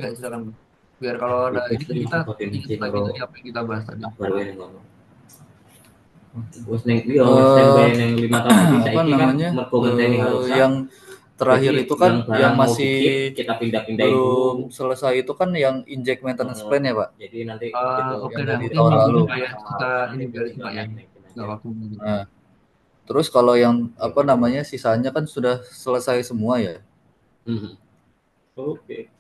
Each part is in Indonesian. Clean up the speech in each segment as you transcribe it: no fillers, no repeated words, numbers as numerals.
Ya, silakan. Biar kalau ada ini Request kan ini kita sebagai ingat mesin lagi ro tadi apa yang kita bahas tadi. baru ini ngono. Wes neng yo eh standby neng 5 tahun lagi apa saiki kan namanya, mergo ngenteni harusan. yang terakhir Jadi itu yang kan yang barang mau masih dikit kita pindah-pindahin belum dulu. selesai itu kan yang inject maintenance Heeh. plan ya Pak, Jadi nanti begitu Oke yang dah, dari mungkin tahun minggu ini lalu. Pak ya sama-sama kita harusan ini nanti beres Pak tinggal ya. naik-naikin Nggak aja. waktu gitu. Nah, terus kalau yang apa namanya sisanya kan sudah selesai semua ya. Mhm. Oke.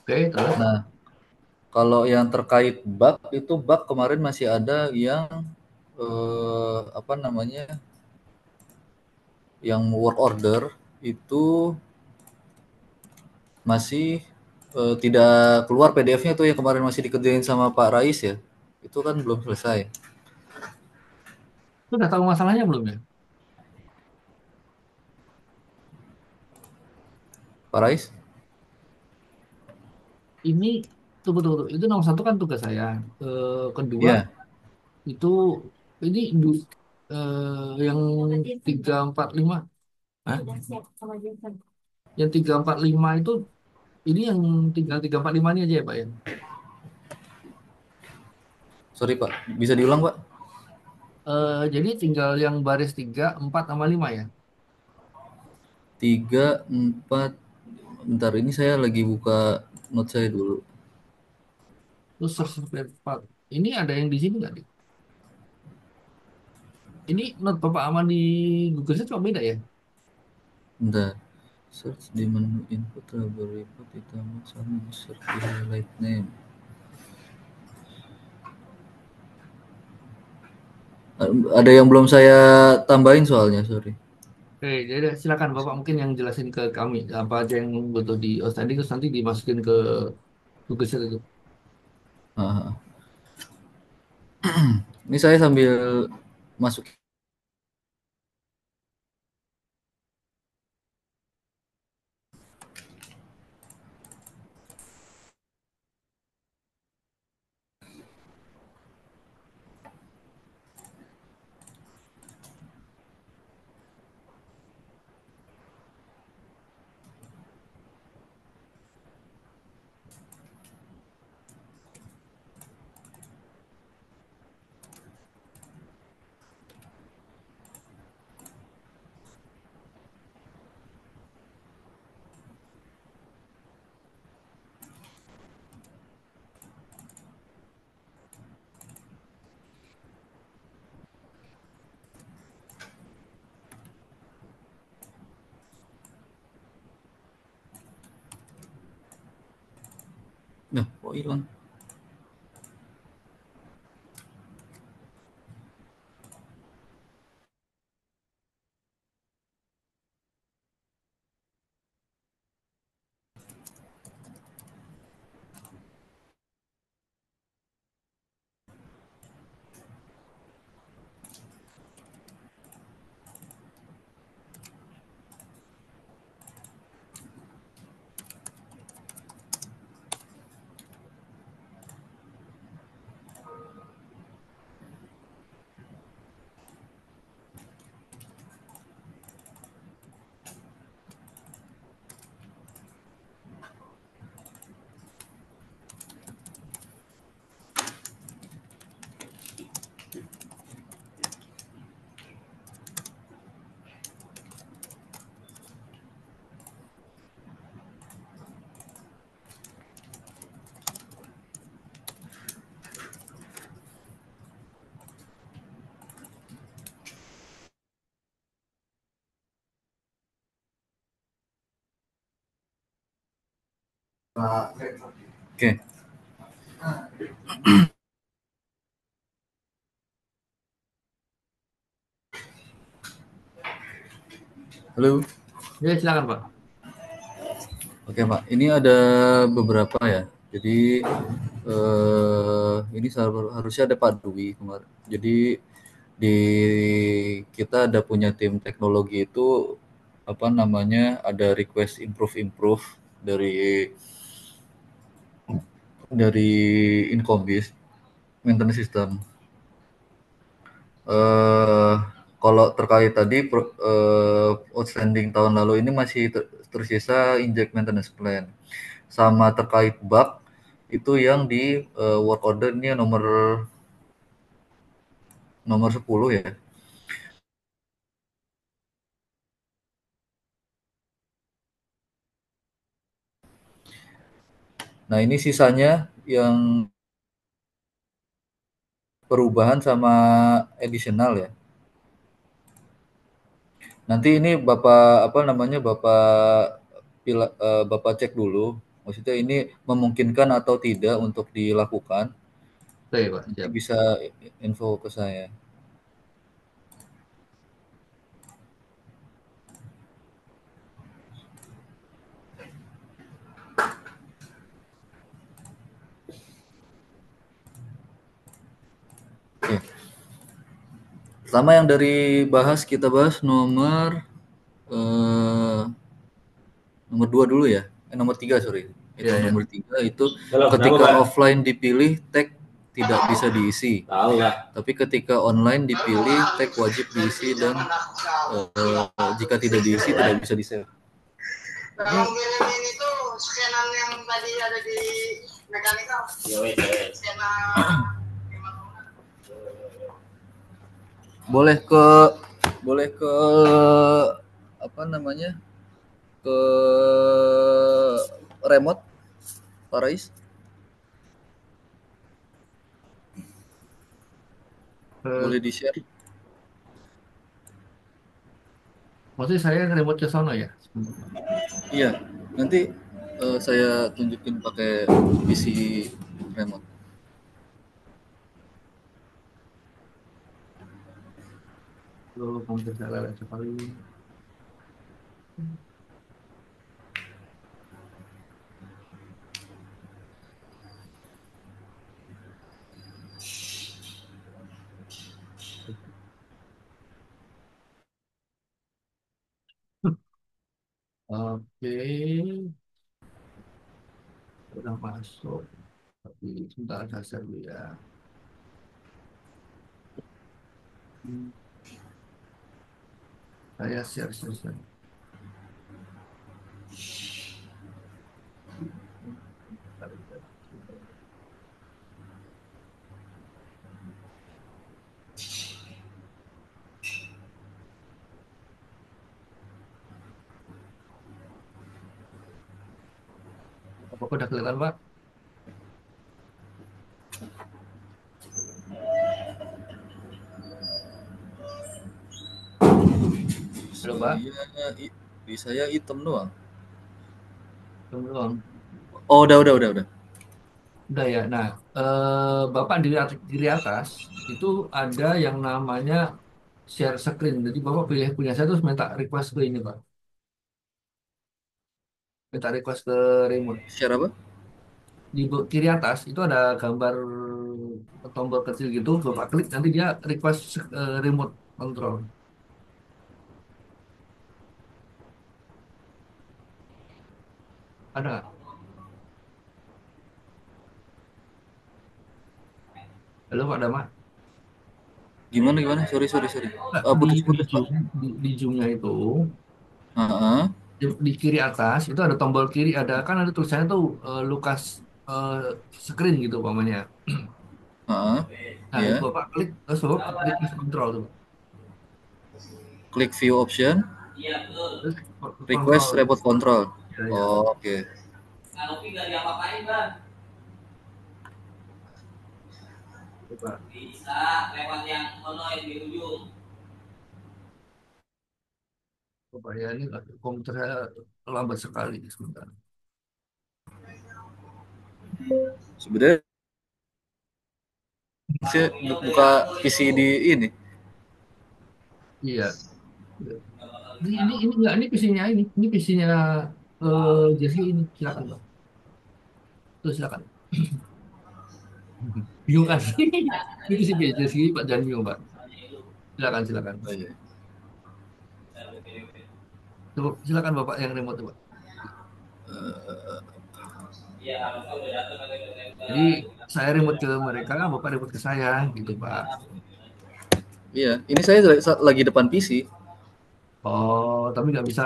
Oke, terus. Nah, kalau yang terkait bug itu bug kemarin masih ada yang apa namanya, yang work order itu masih tidak keluar PDF-nya tuh yang kemarin masih dikerjain sama Pak Rais ya. Itu kan belum selesai. Lu udah tahu masalahnya belum ya? Pak Rais? Ini tunggu tunggu, tunggu. Itu nomor satu kan tugas saya. Kedua Iya. itu ini yang 345. Hah? Yang 345 itu ini yang tinggal 345 ini aja ya Pak ya. Sorry Pak, bisa diulang Pak? Jadi tinggal yang baris 3, 4 sama 5 ya. 3 4, bentar ini saya lagi buka note saya dulu. Terus survei 4. Ini ada yang di sini nggak nih? Ini note Bapak Aman di Google Sheets kok beda ya? Bentar. Search di menu input trouble report ditambah sama insert di highlight name. Ada yang belum saya tambahin soalnya, sorry. Oke, jadi silakan Bapak mungkin yang jelasin ke kami apa aja yang butuh di outstanding terus nanti dimasukin ke Google Sheets itu. Ah, ini saya sambil masuk. Nah, kok hilang? Oke, halo. Ya silakan Pak. Oke Pak, ini ada beberapa ya. Jadi ini harusnya ada Pak Dwi kemarin. Jadi di kita ada punya tim teknologi itu apa namanya, ada request improve dari dari Incombis maintenance system. eh Kalau terkait tadi outstanding tahun lalu ini masih tersisa inject maintenance plan. sama terkait bug itu yang di work order ini nomor nomor 10 ya. Nah, ini sisanya yang perubahan sama additional ya. Nanti ini Bapak apa namanya Bapak cek dulu. Maksudnya ini memungkinkan atau tidak untuk dilakukan. Oke, Pak, Nanti siap. bisa info ke saya. Oke. Pertama yang dari kita bahas eh, nomor 2 dulu ya. Nomor 3 sorry. Iya, Itu iya. nomor 3 itu Halo, kenapa, ketika Pak? offline dipilih tag tidak bisa diisi. Tahu lah. Tapi ketika online dipilih tag wajib diisi dan jika tidak diisi tidak bisa di-save. Kalau ngirimin itu scanan yang tadi ada di mekanikal. Scanan Boleh ke boleh ke apa namanya? Ke remote Pak Rais? Eh, Boleh di-share? Maksudnya saya remote ke sono ya? Sebentar, Pak. Iya, nanti saya tunjukin pakai PC remote. Lalu komputer saya lewat sekali. Oke, udah masuk. Tapi sebentar saya share dulu ya. Hmm, Saya share. Apa udah kelihatan, Pak? Halo, Pak? Di saya hitam doang. Belum. Oh, udah. Udah ya. Nah, Bapak di atas itu ada yang namanya share screen. Jadi Bapak pilih punya saya terus minta request ke ini, Pak. Minta request ke remote. Share apa? Di kiri atas itu ada gambar tombol kecil gitu. Bapak klik nanti dia request remote control. Ada nggak? Halo, Pak Dama. Gimana? Sorry. Nggak, Putus-putus, Pak. di zoomnya itu Heeh, di kiri atas itu ada tombol kiri ada kan ada tulisannya tuh Lukas eh, screen gitu umpamanya. heeh. Nah, itu Ya. Bapak klik, terus Bapak request control tuh. Klik view option, Terus request kontrol. remote control. Ya. Oh, oke. kalau nggak diapa-apain, Bang. Coba. Bisa lewat yang ono yang di ujung. Coba ya, ini komputer saya lambat sekali sebentar. Sebenarnya saya buka PC di ini. Iya. Ini enggak, ini PC-nya ini PC-nya Jesse ini. Silakan, Pak. Tuh, silakan. Bingung kan? Ini PC Jesse, Pak, jangan bingung, Pak. Silakan. Oh, iya. Coba, silakan Bapak yang remote, Pak. Jadi saya remote ke mereka, Bapak remote ke saya, gitu Pak. Iya, ini saya lagi depan PC. Oh, tapi nggak bisa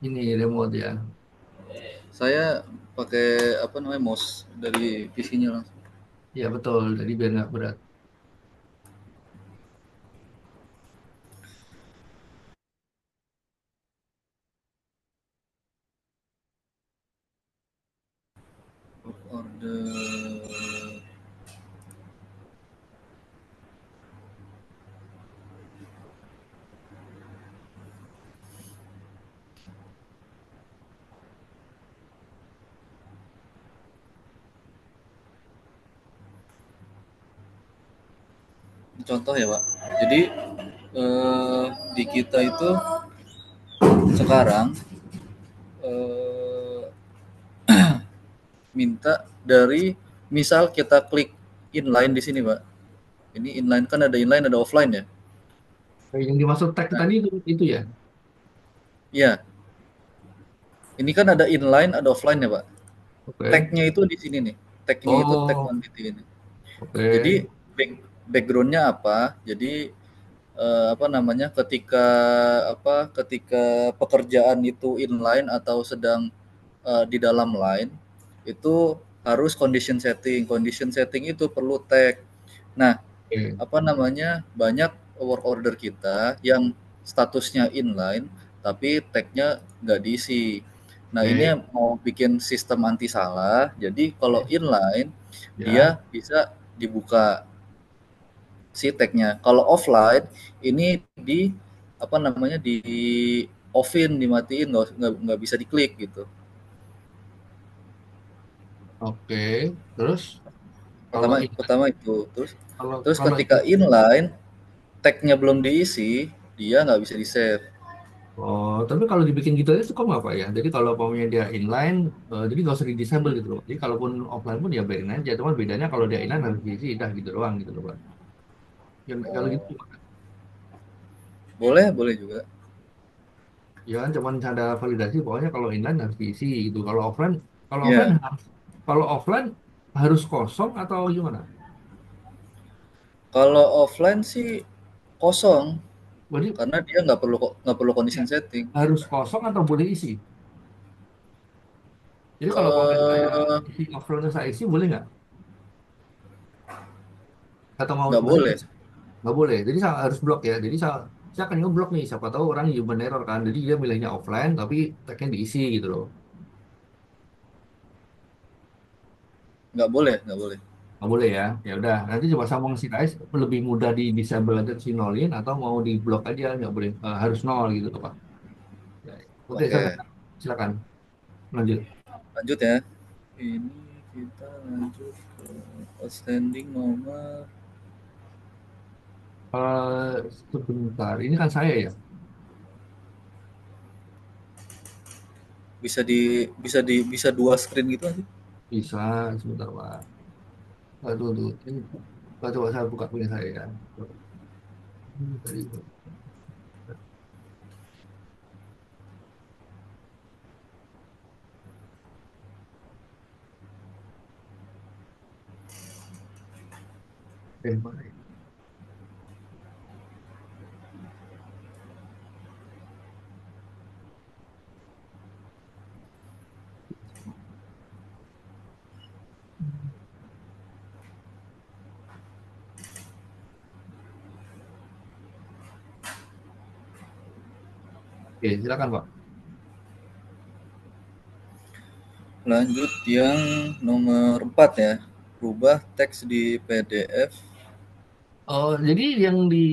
ini remote ya. Saya pakai apa namanya mouse dari PC-nya langsung. Ya betul, jadi biar nggak berat. Order. Contoh ya Pak. Jadi di kita itu sekarang eh, minta dari misal kita klik inline di sini Pak. Ini inline kan ada inline ada offline ya. Yang dimaksud tag tadi itu ya. Iya, ini kan ada inline ada offline ya Pak. Oke. Tagnya itu di sini nih. Tagnya itu tag Oh, quantity ini. Jadi oke. backgroundnya apa? Jadi apa namanya ketika pekerjaan itu inline atau sedang di dalam line itu harus condition setting itu perlu tag. Nah, Oke. apa namanya, banyak work order kita yang statusnya inline tapi tagnya nggak diisi. Nah, ini Oke. mau bikin sistem anti salah, jadi kalau inline Ya. dia bisa dibuka si tagnya. Kalau offline ini di apa namanya, di offin, dimatiin, nggak bisa diklik gitu. Oke. Terus kalau Pertama ini pertama itu, terus kalau terus kalau ketika inline tagnya belum diisi, dia nggak bisa di save. Oh, tapi kalau dibikin gitu aja cukup nggak Pak ya? Jadi kalau umpamanya dia inline, jadi nggak usah di disable gitu loh. Jadi kalaupun offline pun ya biarin aja. Cuman bedanya kalau dia inline harus diisi, dah gitu doang gitu loh Pak. Ya, kalau Oh, gitu Pak. boleh boleh juga. Ya kan cuman ada validasi pokoknya kalau inline harus diisi gitu. Kalau offline Ya, kalau offline harus kosong atau gimana? kalau offline sih kosong Berarti karena dia nggak perlu ya, condition setting. harus kosong atau boleh isi? Jadi kalau umpamanya saya eh isi offline saya isi boleh nggak? Atau mau nggak maksudnya boleh. nggak boleh. Jadi saya harus blok ya. Jadi saya akan ngeblok nih. Siapa tahu orang human error kan. Jadi dia milihnya offline tapi tagnya diisi gitu loh. Nggak boleh. Nggak boleh ya. Ya udah. Nanti coba sambung si Rais lebih mudah di disable aja si nolin atau mau di blok aja nggak boleh harus nol gitu loh Pak. Ya, ya. Oke, Oke, silakan lanjut. lanjut ya. Ini kita lanjut ke outstanding nomor. Eh sebentar. Ini kan saya ya. Bisa dua screen gitu sih. Bisa sebentar Pak. Aduh, aduh. Ini coba saya buka punya saya ya. Ini tadi. Baik. Oke, silakan Pak. Lanjut yang nomor 4 ya. Rubah teks di PDF. Oh, jadi yang di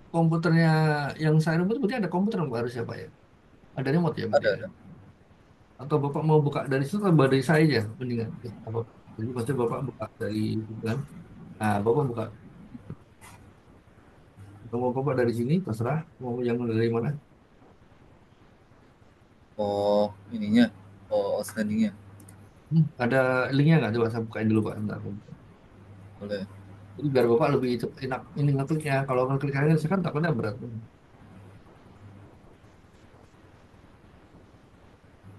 komputernya yang saya rubut berarti ada komputer Pak harusnya Pak ya? Ada remote ya berarti ya? Ada. Atau Bapak mau buka dari situ atau dari saya aja mendingan? Apa? Jadi pasti Bapak buka dari itu kan? Nah, Bapak buka. Atau mau Bapak dari sini, terserah. Mau yang dari mana? Oh, ininya. Oh, outstandingnya. Ada linknya nggak? Coba saya bukain dulu Pak. Bentar. Boleh. Jadi biar Bapak lebih enak ini ngekliknya. Kalau ngeklik saya kan takutnya berat.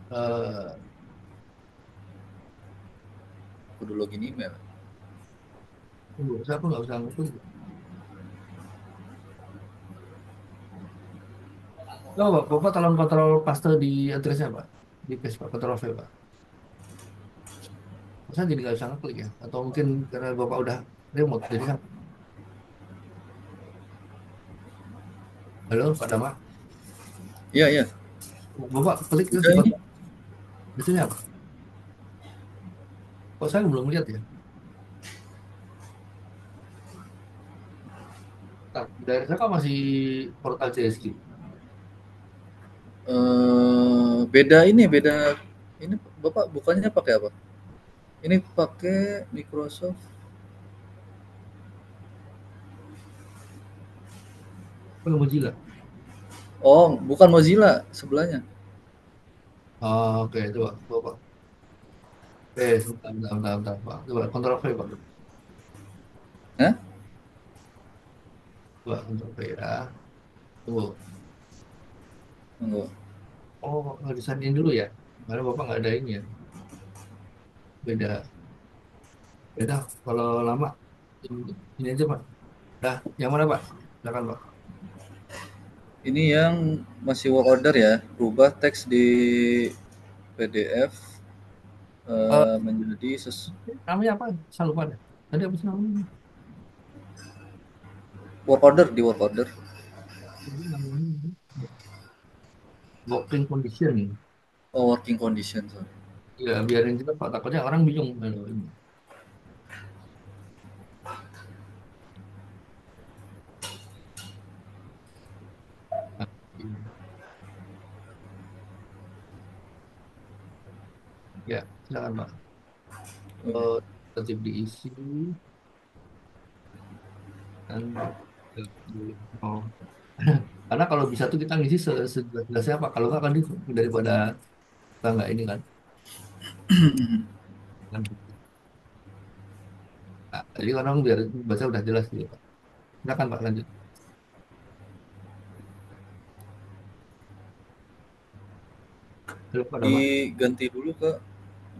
Eh, Kudu login email. tunggu, saya pun nggak usah ngeklik. Coba Bapak tolong kontrol paste di addressnya Pak. di paste Pak, Ctrl V Pak. Saya jadi nggak bisa ngeklik ya, atau mungkin karena Bapak udah remote, jadi kan, halo Pak Dama, Iya, iya. Bapak klik terus Udah ini. hasilnya apa? Kok saya belum lihat ya? Nah, dari saya kan masih portal CSQ. Beda ini, beda ini Bapak bukannya pakai apa? Ini pakai Microsoft. Pakai Mozilla. Oh, bukan Mozilla sebelahnya. Oh, oke, coba Bapak. Sebentar, bentar, bentar, Pak. Coba Ctrl V Pak. Hah? Coba Ctrl V ya. Tunggu. Enggak. Oh, nggak disandingin dulu ya? Karena Bapak nggak ada ini ya. Beda. Beda. Kalau lama, ini aja Pak. Dah, yang mana Pak? Silakan Pak. Ini yang masih work order ya. Rubah teks di PDF menjadi Namanya apa? Saya lupa deh. Tadi apa sih namanya? work order, di work order. Tadi namanya working condition. Oh, working condition, sorry. Ya, biarin kita Pak. Takutnya orang bingung. Aduh, ini. Nah, ini. Ya, silakan Pak. Tertib diisi dan oh. Karena kalau bisa tuh kita ngisi sejelas-jelasnya Pak. Kalau nggak kan daripada kita nggak ini kan. Kan. Nah, jadi orang biar bahasa udah jelas gitu Pak. Silakan Pak lanjut. Halo, Pak Dama.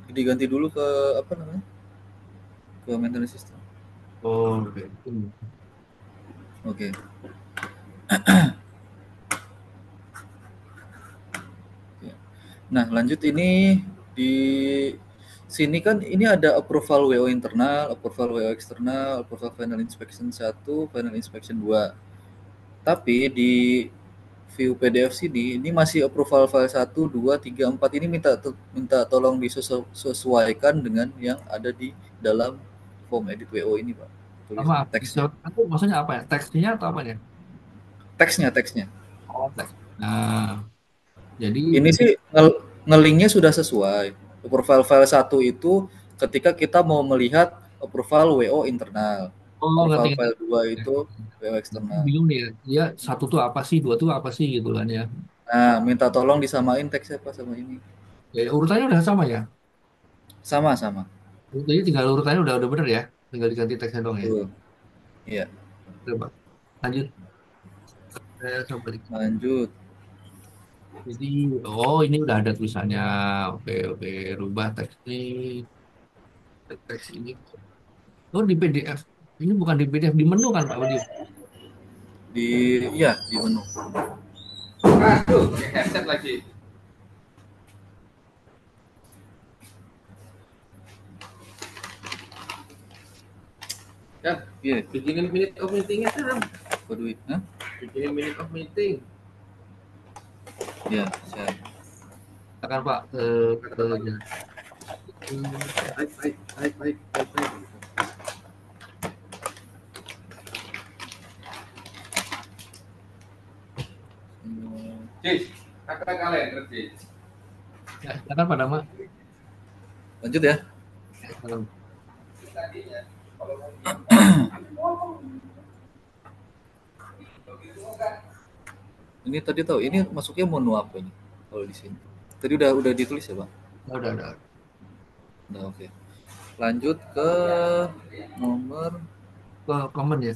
Diganti dulu ke apa namanya? Ke maintenance system. Oh, oke. Oke. Nah, lanjut ini di sini kan ini ada approval WO internal, approval WO eksternal, approval final inspection 1, final inspection 2. Tapi di view PDF sini ini masih approval file 1, 2, 3, 4 ini minta tolong disesuaikan dengan yang ada di dalam form edit WO ini, Pak. Tulis Maaf, teksnya. itu maksudnya apa ya? Teksnya atau apanya? Teksnya. Oh, teks. Nah, jadi Ini sih nge-linknya sudah sesuai. Approval file 1 itu ketika kita mau melihat approval WO internal. oh ngerti, Approval ngerti. file 2 itu WO eksternal. Bingung nih ya. Dia satu tuh apa sih, dua tuh apa sih gitu kan ya. Nah, minta tolong disamain teksnya apa sama ini. Ya, urutannya udah sama ya. Sama. Jadi tinggal urutannya udah bener ya. Tinggal diganti teksnya dong ya. Betul. Iya. Coba lanjut. Saya coba Lanjut. Jadi, oh ini udah ada tulisannya. Oke, rubah teks ini. Teks ini. Oh di PDF. Ini bukan di PDF, di menu kan Pak Budi? Di menu. Aduh, pakai headset lagi. Ya, Iya, bikinin minute of meeting itu dong. Waduh. Hah? Bikinin minute of meeting. Iya, siap. Silakan Pak. Baik. Cis, kakak kalender, Cis. Ya, silakan Pak Dama. Lanjut ya. Ya, silakan. Ini tadi tahu ini masuknya menu apa ini? Kalau di sini. Tadi udah ditulis ya, Pak? Udah. Nah, oke. Lanjut ke nomor Ke comment ya.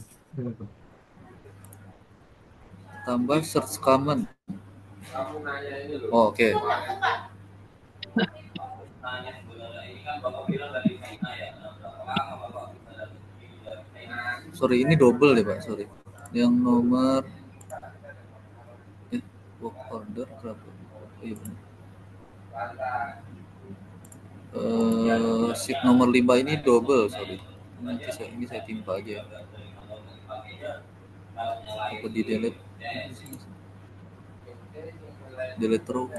tambah search command. Kamu nanya ini loh. Oh, oke. Nanya sebenarnya ini kan Bapak bilang dari China ya. Berapa lama Bapak bisa dari China? Sorry, ini double deh, Pak. Sorry. Yang nomor work order berapa? Oh, iya benar. Sheet nomor 5 ini double, sorry. Nanti saya timpa aja. Apa di delete? Delete terus.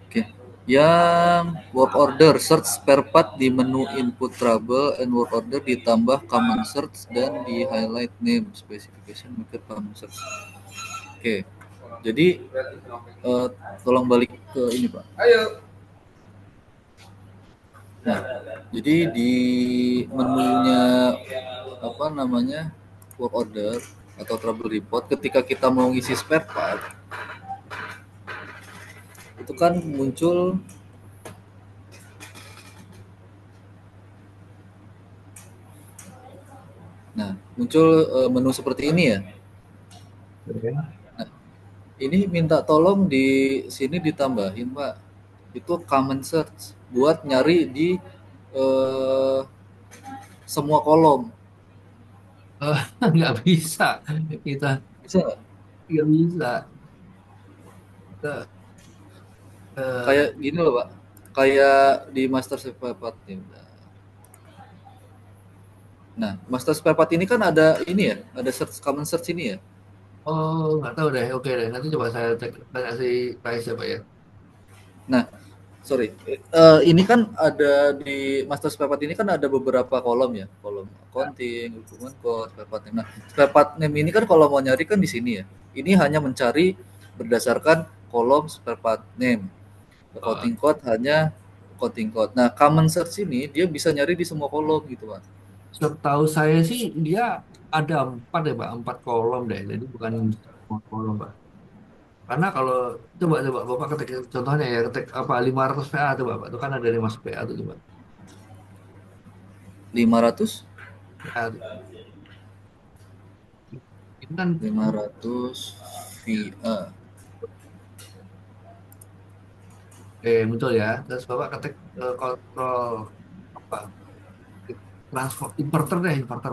Oke. Yang work order search spare part di menu input trouble and work order ditambah command search dan di highlight name specification maker command search. Oke. Jadi tolong balik ke ini Pak. Nah, jadi di menunya apa namanya work order atau trouble report ketika kita mau ngisi spare part itu kan muncul menu seperti ini ya. Nah, ini minta tolong di sini ditambahin Pak. Itu command search buat nyari di semua kolom. Nggak bisa kita. Bisa nggak? Nggak bisa. Kayak gini loh Pak. Kayak di master spare part nih. Nah, master spare part ini kan ada ini ya, ada search command search ini ya. Oh, nggak tahu deh. Oke deh, nanti coba saya cek tanya si Pais ya Pak ya. Nah, sorry, ini kan ada di master spare part ini kan ada beberapa kolom ya, kolom accounting, document code, spare part name. Nah, spare part name ini kan kalau mau nyari kan di sini ya. Ini hanya mencari berdasarkan kolom spare part name. Accounting code hanya accounting code. Nah, common search ini dia bisa nyari di semua kolom gitu Pak. Setahu saya sih dia ada 4 ya Pak, 4 kolom deh. Jadi bukan semua kolom Pak. Karena kalau coba Bapak ketik contohnya ya, ketik apa 500 PA tuh Bapak. Itu kan ada 5 PA tuh coba. 500 PA tuh. Itu kan 500 VA. muncul ya. Terus Bapak ketik kontrol apa? Transfer importer deh, importer.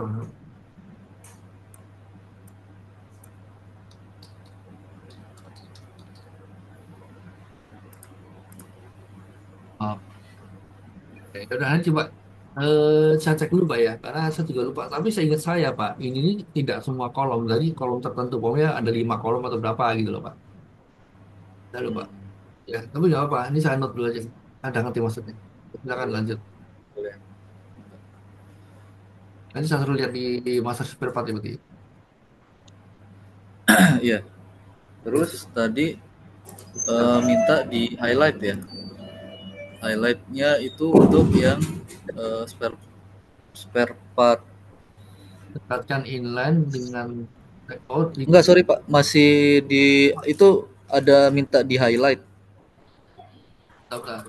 Oh, udah coba saya cek dulu Pak ya, karena saya juga lupa. Tapi saya ingat saya Pak, ini tidak semua kolom. Jadi kolom tertentu, pokoknya ada 5 kolom atau berapa gitu loh Pak. Saya lupa. Ya, tapi nggak apa. Ini saya note dulu aja. Ada ngerti maksudnya. Silakan lanjut. Boleh. Nanti saya suruh lihat di master spare part ya berarti. Iya. Terus tadi minta di highlight ya. Highlightnya itu untuk yang spare part. Dekatkan inline dengan Enggak, sorry Pak, masih di itu ada minta di highlight.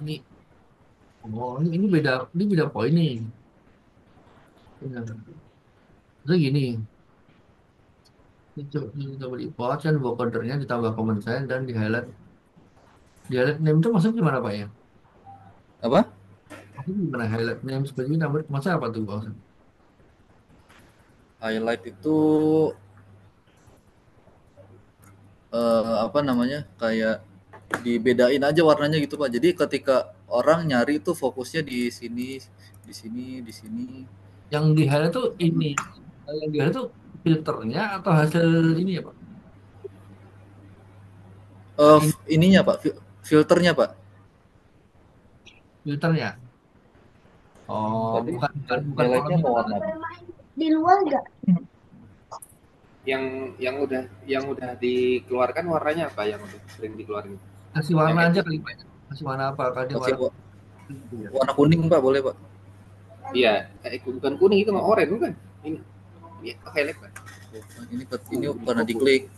Ini ini beda poin nih. Jadi gini, ini coba di-import kan vocodernya ditambah command sign dan di highlight. Di highlight name itu maksudnya gimana Pak ya? Apa? Maksudnya gimana highlight name seperti ini maksudnya apa tuh Pak? Highlight itu apa namanya? Kayak dibedain aja warnanya gitu Pak. Jadi ketika orang nyari itu fokusnya di sini, di sini, di sini. Yang di highlight tuh ini. Yang di highlight tuh filternya atau hasil ini ya Pak? Ininya Pak, filternya Pak. Filternya. Oh, Tadi bukan highlightnya kolom mau warna apa? Di luar enggak? Yang udah dikeluarkan warnanya apa yang udah sering dikeluarin? kasih warna aja kali Pak. Kasih warna apa? Kasih Kasih warna. warna kuning Pak, boleh Pak? Iya, bukan kuning itu mah oranye bukan? Ini highlight Pak. Ini warna diklik.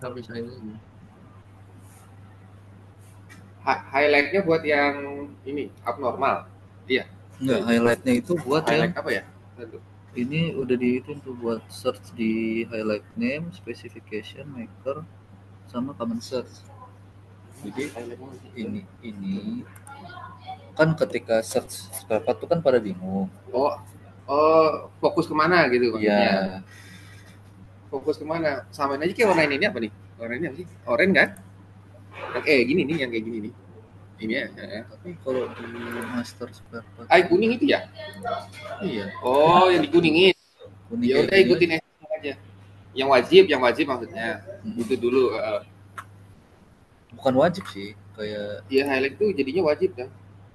Nggak bisa ini. Highlightnya buat yang ini abnormal. Iya. Enggak, highlightnya itu buat Highlight yang apa ya? ini udah dihitung tuh buat search di highlight name, specification, maker, sama common search. Jadi ini kan ketika search spare part itu kan pada bingung. Oh, fokus kemana gitu maksudnya? Iya. fokus kemana? Samain aja kayak warna ini apa nih? Warna ini apa sih? Oranye kan? Yang gini nih, yang kayak gini nih. Ini ya. Tapi kalau di master spare part Kuning itu ya? iya Oh, yang dikuningin. kuning Ya kayak udah gini ikutin aja. Yang wajib maksudnya. Itu dulu. bukan wajib sih kayak Ya highlight tuh jadinya wajib kan?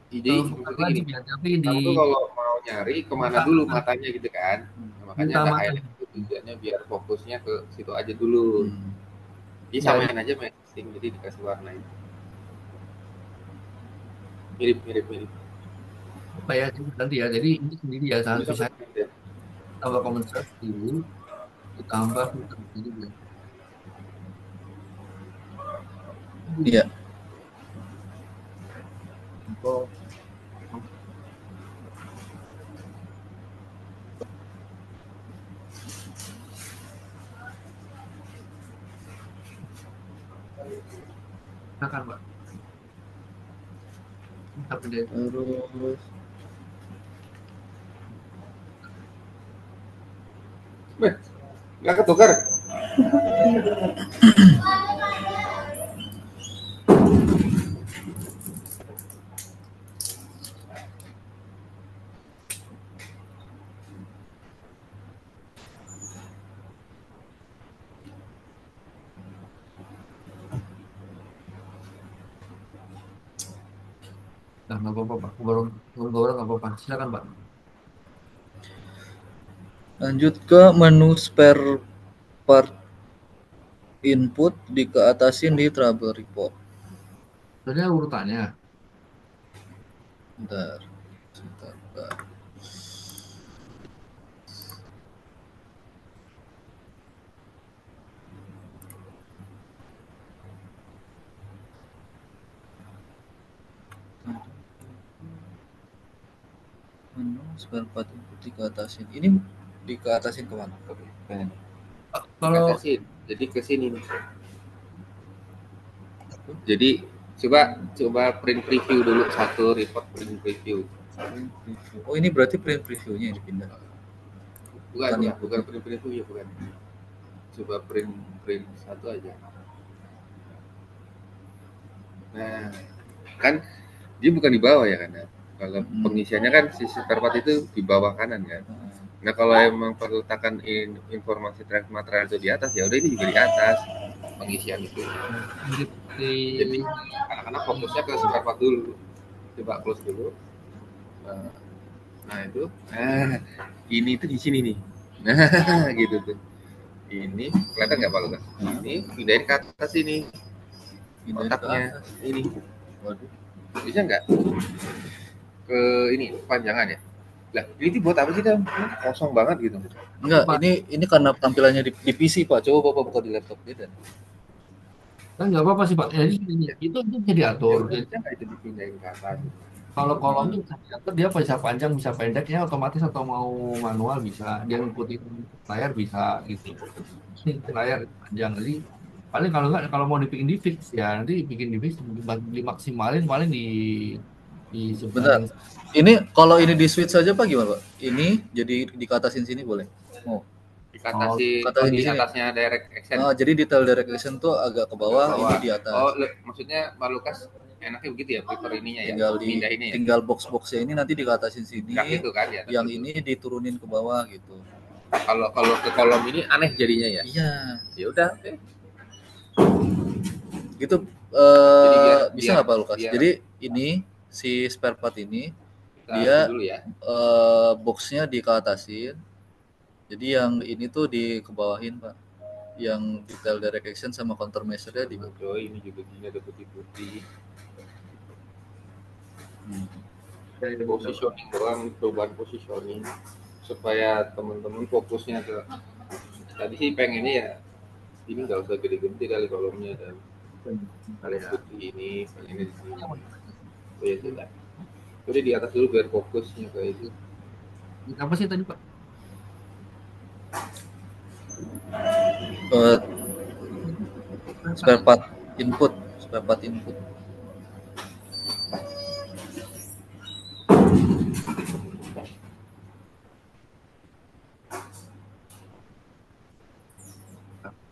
Jadi bukan maksudnya gini. wajib ya, tapi di Kamu tuh kalau mau nyari kemana dulu matanya gitu kan? Nah, makanya ada utama highlight itu tujuannya biar fokusnya ke situ aja dulu. Jadi Ya, samain aja matching, jadi dikasih warna itu. Mirip. apa ya nanti ya. Jadi ini sendiri ya, saat Bisa bisa gitu ya. tambah common search dulu, ditambah filter dulu ya. iya Untuk akan Pak. Tapi deh. terus Nggak ketukar. Nah, nggak apa-apa Pak. Gorong nggak apa-apa. Silakan Pak. lanjut ke menu spare part input dikeatasin di trouble report. Sebenarnya urutannya. Bentar. Menu spare part input dikeatasin. Ini dikeatasin kemana? Kalau Dikatasin. Jadi ke sini nih. Jadi coba print preview dulu satu report print preview. Oh ini berarti print previewnya yang dipindah. Bukan print preview ya bukan. Coba print satu aja. Nah, kan dia bukan di bawah ya kan? Kalau pengisiannya kan si spare part itu di bawah kanan kan. Nah kalau emang perlu tekan informasi track material itu di atas ya udah ini juga di atas pengisian itu. Jadi anak-anak fokusnya ke spare part dulu. Coba close dulu. Nah itu, ini tuh di sini nih. Nah gitu tuh. Ini kelihatan nggak Pak Lukas? Ini pindahin ke atas ini. Otaknya ini. Waduh. Bisa nggak? Ke ini panjangan ya? Lah, ini buat apa sih Tam? Kosong banget gitu. Enggak, ini karena tampilannya di PC Pak. Coba Bapak buka di laptop beda. kan nggak apa-apa sih Pak. Jadi itu bisa diatur. Bisa nggak itu dipindahin ke atas? Kalau kolom itu bisa diatur, dia bisa panjang bisa pendeknya otomatis, atau mau manual bisa. Dia ngikutin layar bisa gitu. Layar panjang, jadi paling kalau nggak, kalau mau dibikin di fix ya nanti bikin di fix, dimaksimalin paling di Bentar. sebelah. Ini kalau ini di switch saja Pak gimana Pak? Ini jadi dikatasin sini boleh? Oh. Dikatasin di atasnya direct action. Oh, jadi detail direct action tuh agak ke bawah, ini di atas. Oh, maksudnya Pak Lukas enaknya begitu ya, prefer ininya ya. Tinggal box-boxnya ini nanti dikatasin sini. Gitu kan ya. Yang ini diturunin ke bawah gitu. Kalau ke kolom ini aneh jadinya ya. Iya. Ya udah, oke. Gitu bisa nggak Pak Lukas? Jadi ini si spare part ini dia dulu ya. Boxnya dikatasin. Jadi yang ini tuh dikebawahin Pak. Yang detail direct action sama countermeasure-nya di bawah. Oh, ini juga gini ada putih-putih. Positioning doang, perubahan positioning supaya teman-teman fokusnya ke tadi sih pengennya ya ini nggak usah gede-gede kali kolomnya dan putih ini pengennya di sini. Oh ya sudah. Jadi di atas dulu biar fokusnya ke itu. Apa sih tadi Pak? Spare part input.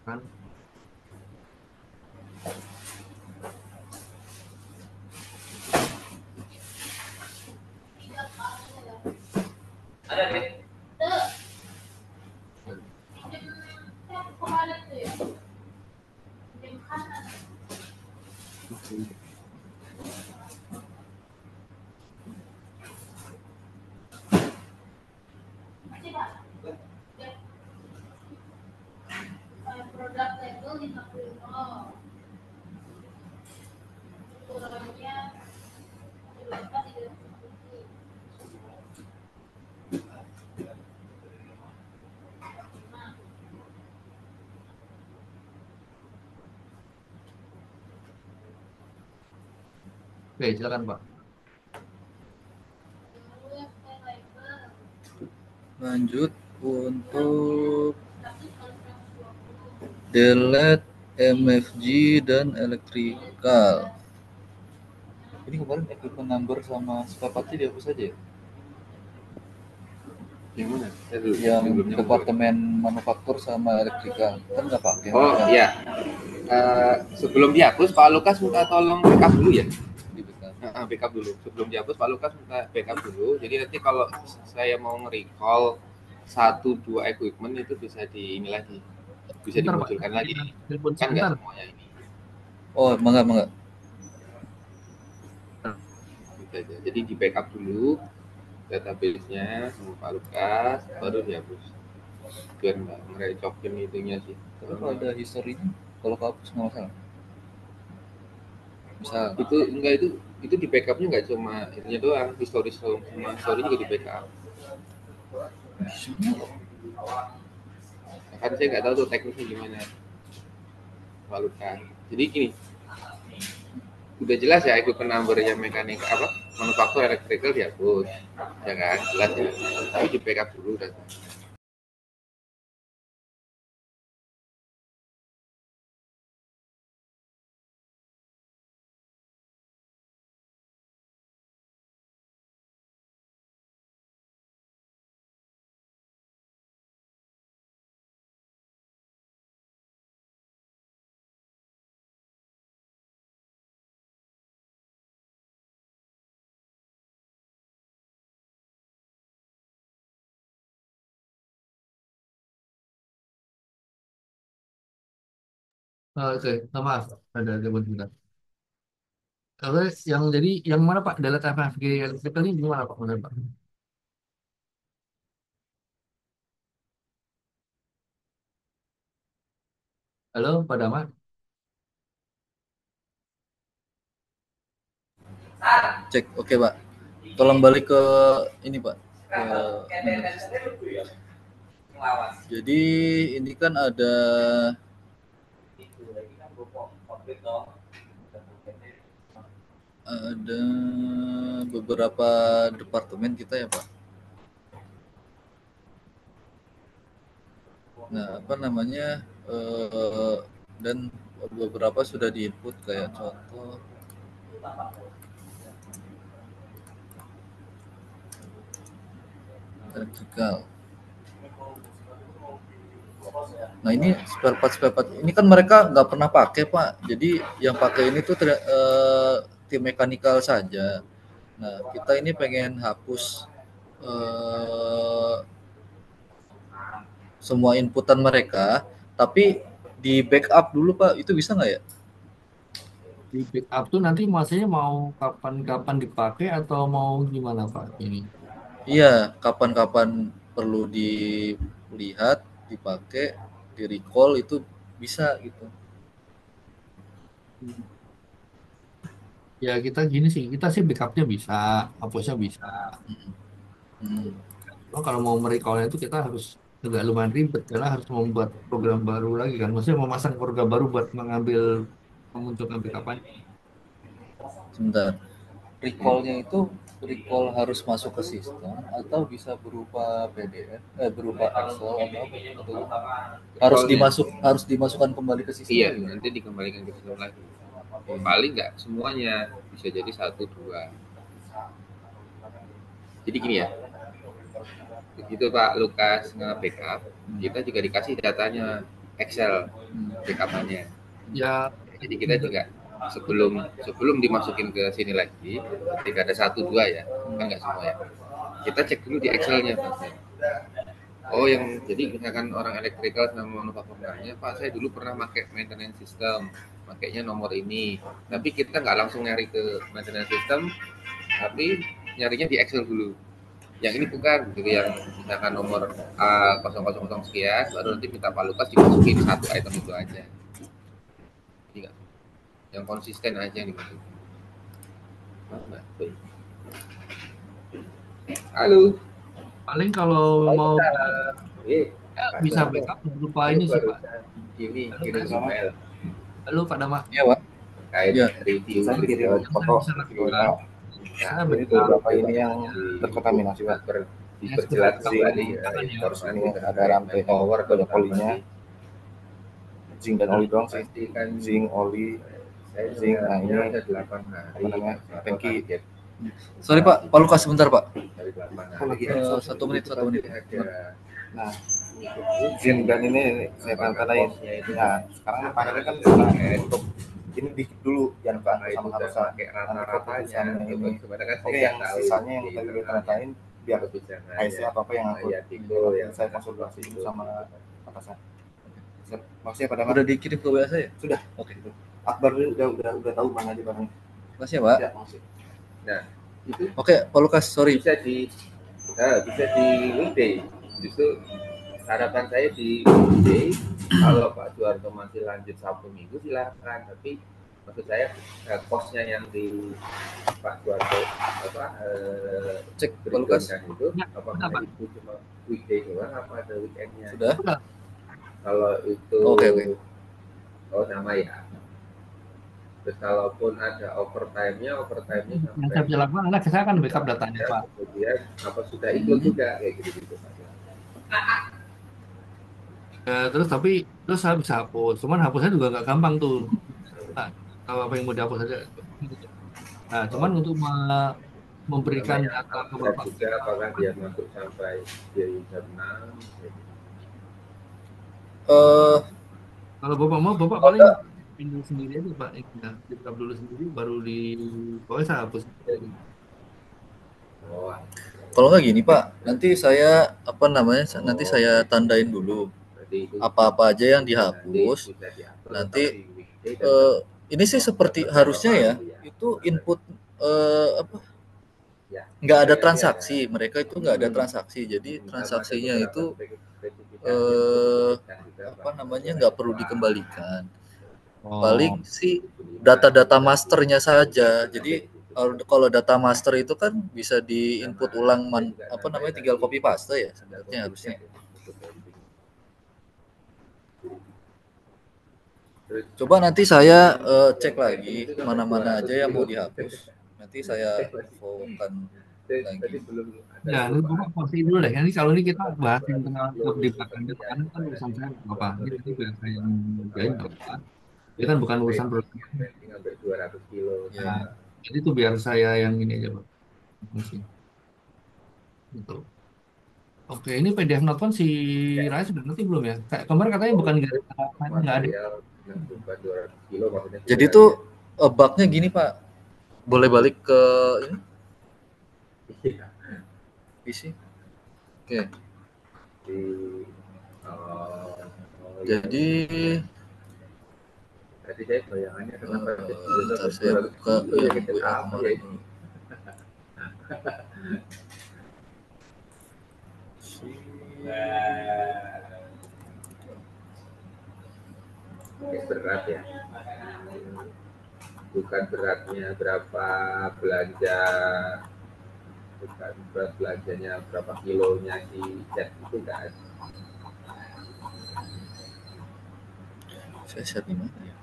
kan. Ada deh. Oke, silakan Pak. Lanjut untuk delete MFG dan electrical. Ini kemarin equipment number sama spare partnya dihapus aja ya? Yang mana? Yang Sebelumnya departemen manufaktur sama electrical kan nggak pakai. Oh iya. Sebelum dihapus Pak Lukas minta tolong backup dulu ya. Di backup. Backup dulu. Sebelum dihapus Pak Lukas minta backup dulu. Jadi nanti kalau saya mau nge-recall 1-2 equipment itu bisa di ini lagi. Bisa Bentar, Pak. dimunculkan lagi. Telepon Kan nggak sebentar. semuanya ini. Oh, mangga. Gitu aja. Jadi di backup dulu database-nya sama Pak Lukas, baru dihapus. Biar nggak ngerecokin itunya sih. Tapi kalau ada historinya, kalau kehapus nggak masalah. Misal Itu di backupnya nggak cuma itunya doang, history sama story juga di backup. Kan saya nggak tahu tuh teknisnya gimana Pak Lukas. Jadi gini, udah jelas ya equipment numbernya mekanik apa manufaktur electrical dihapus, ya kan jelas ya. Tapi di backup dulu data. Oke, maaf. Ada telepon sebentar. Oke, yang mana Pak? Delta FFG electrical ini gimana Pak? Mana Pak? Halo, Pak Damar. cek, oke Pak. Tolong balik ke ini Pak. Jadi ini kan ada beberapa departemen kita ya Pak. Nah, apa namanya, dan beberapa sudah di-input kayak contoh electrical. Nah, ini spare part ini kan mereka nggak pernah pakai Pak. Jadi yang pakai ini tuh tim mekanikal saja. Nah, kita ini pengen hapus semua inputan mereka, tapi di backup dulu Pak. Itu bisa nggak ya? Di backup tuh nanti masanya mau kapan-kapan dipakai atau mau gimana Pak ini? Iya, kapan-kapan perlu dilihat, dipakai, di recall itu bisa gitu. Ya kita gini sih, kita sih backupnya bisa, hapusnya bisa. Hmm. Cuma kalau mau merecall itu kita harus agak lumayan ribet karena harus membuat program baru lagi kan. Maksudnya memasang program baru buat memunculkan backup-nya. Sebentar. Recall-nya itu recall harus masuk ke sistem atau bisa berupa PDF, berupa Excel atau apa? Atau harus dimasukkan kembali ke sistem. Iya, gitu? nanti dikembalikan ke sistem lagi. Paling nggak semuanya, bisa jadi 1-2. Jadi gini ya, begitu Pak Lukas nge-backup, kita juga dikasih datanya. Excel backup-nya. Ya, Jadi kita juga sebelum dimasukin ke sini lagi, ketika ada 1-2 ya, kan nggak semua ya. Kita cek dulu di Excel-nya, Pak. Oh, yang jadi misalkan orang elektrikal sama manufakturnya, Pak, saya dulu pernah pakai maintenance system, pakainya nomor ini. Tapi kita nggak langsung nyari ke maintenance system, tapi nyarinya di Excel dulu. Yang ini bukan, gitu, yang misalkan nomor A000 sekian, baru nanti minta Pak Lukas dimasukin satu item itu aja. Jadi nggak, yang konsisten aja yang dimasukin. Halo. paling kalau mau bisa Pak, backup berupa ini sih Pak. ini kirim email Halo Pak Dama. Iya, Pak. terkait Iya. review Saya kirim Yang foto saya bisa lakukan, Nah, saya ini backup beberapa ini yang terkontaminasi Pak. diperjelas kembali Terus ini ada rantai power, banyak olinya, zinc dan oli doang sih. pastikan Zinc, oli, zinc. Nah ini ada 8 hari apa namanya, tangki. Sorry Pak Lukas sebentar Pak. dari 8 Oh, hari. lagi. 1 menit. Ada Nah, zinc dan ini saya tanda-tandain. Nah, sekarang panelnya kan untuk ini dikit dulu yang apakah sama itu harus udah pakai rata-ratanya ini. sebenarnya kan Oke, yang sisanya yang tadi udah tanda-tandain biar IC atau apa yang aku yang saya konsultasi sama atasan. Maksudnya pada Udah dikirim ke WA saya? Sudah. Oke. Akbar udah tahu mana aja barangnya. Makasih ya Pak. Ya, maksud. nah itu Oke Pak Lukas, sorry. bisa di weekday. Justru harapan saya di weekday, kalau Pak Suharto masih lanjut Sabtu Minggu silakan, tapi maksud saya kosnya yang di Pak Suharto Cek Pak Lukas. itu Ya, apakah itu cuma weekday doang apa ada weekendnya? Sudah? Kalau itu Oke. oh sama ya. Terus kalaupun ada overtime-nya yang saya bisa lakukan adalah saya akan backup datanya Pak. kemudian apa sudah ikut juga kayak gitu Pak. Terus saya bisa hapus, cuman hapusnya juga nggak gampang tuh. Nah, kalau apa yang mau dihapus aja. Nah, cuman untuk memberikan data ke Bapak. Juga apakah dia masuk sampai di jam 6? Kalau Bapak mau, Bapak paling pindah sendiri aja Pak. Di backup dulu sendiri, baru pokoknya saya hapus. Oh, Kalau nggak gini Pak, nanti saya nanti saya tandain dulu berarti itu apa-apa aja yang dihapus. bisa diatur Nanti di weekday dan ini sih seperti harusnya ya itu input ya. nggak ada transaksi, mereka itu nggak ada transaksi, jadi transaksinya itu nggak perlu dikembalikan. Paling sih data-data masternya saja. Jadi kalau data master itu kan bisa diinput ulang tinggal copy paste ya sebenarnya harusnya. Coba nanti saya cek lagi mana-mana aja yang mau dihapus. Nanti saya infokan lagi. Ya, ini Bapak pasti dulu deh. Ini kalau ini kita bahas internal di belakang kan urusan saya Bapak. Ini biar saya yang ngerjain Bapak. Ini kan bukan urusan produk. Tinggal 200 kilo. Ya. Jadi itu biar saya yang ini aja Pak. Gitu. Oke, ini PDF Notepan si Rai sudah nanti belum ya? Kayak kemarin katanya bukan nggak ada. Jadi tuh bugnya gini Pak, boleh balik ke ini PC? Oke. Jadi tadi saya bayangannya kenapa bentar saya buka yang WA kemarin dulu. Berat ya, bukan beratnya berapa belanja, bukan berat belanjanya berapa kilonya di chat itu enggak ada. Saya share di mana ya?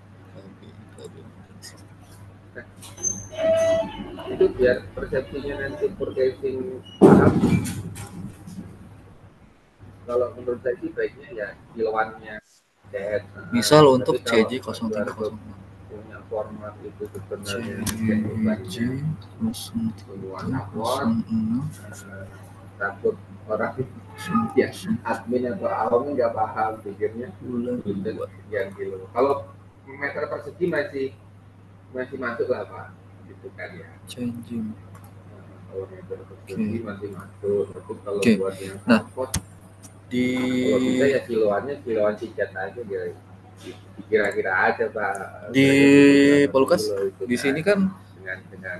Itu biar persepsinya nanti purchasing paham. Kalau menurut saya sih baiknya ya kiloannya. Misal untuk CJ030 punya format itu sebenarnya CJ030 takut orang Ya, admin atau awam nggak paham pikirnya bulan buntut 2. sekian kilo. Kalau meter persegi masih masih masuk lah Pak, gitu kan ya. Changing. Kalau meter persegi masih masuk, tapi kalau Oke. buat yang Nah, transport, di kalau bisa ya kiloan tiket aja biar kira-kira aja Pak. di Kira-kira berapa Polkas kilo itu di sini kan dengan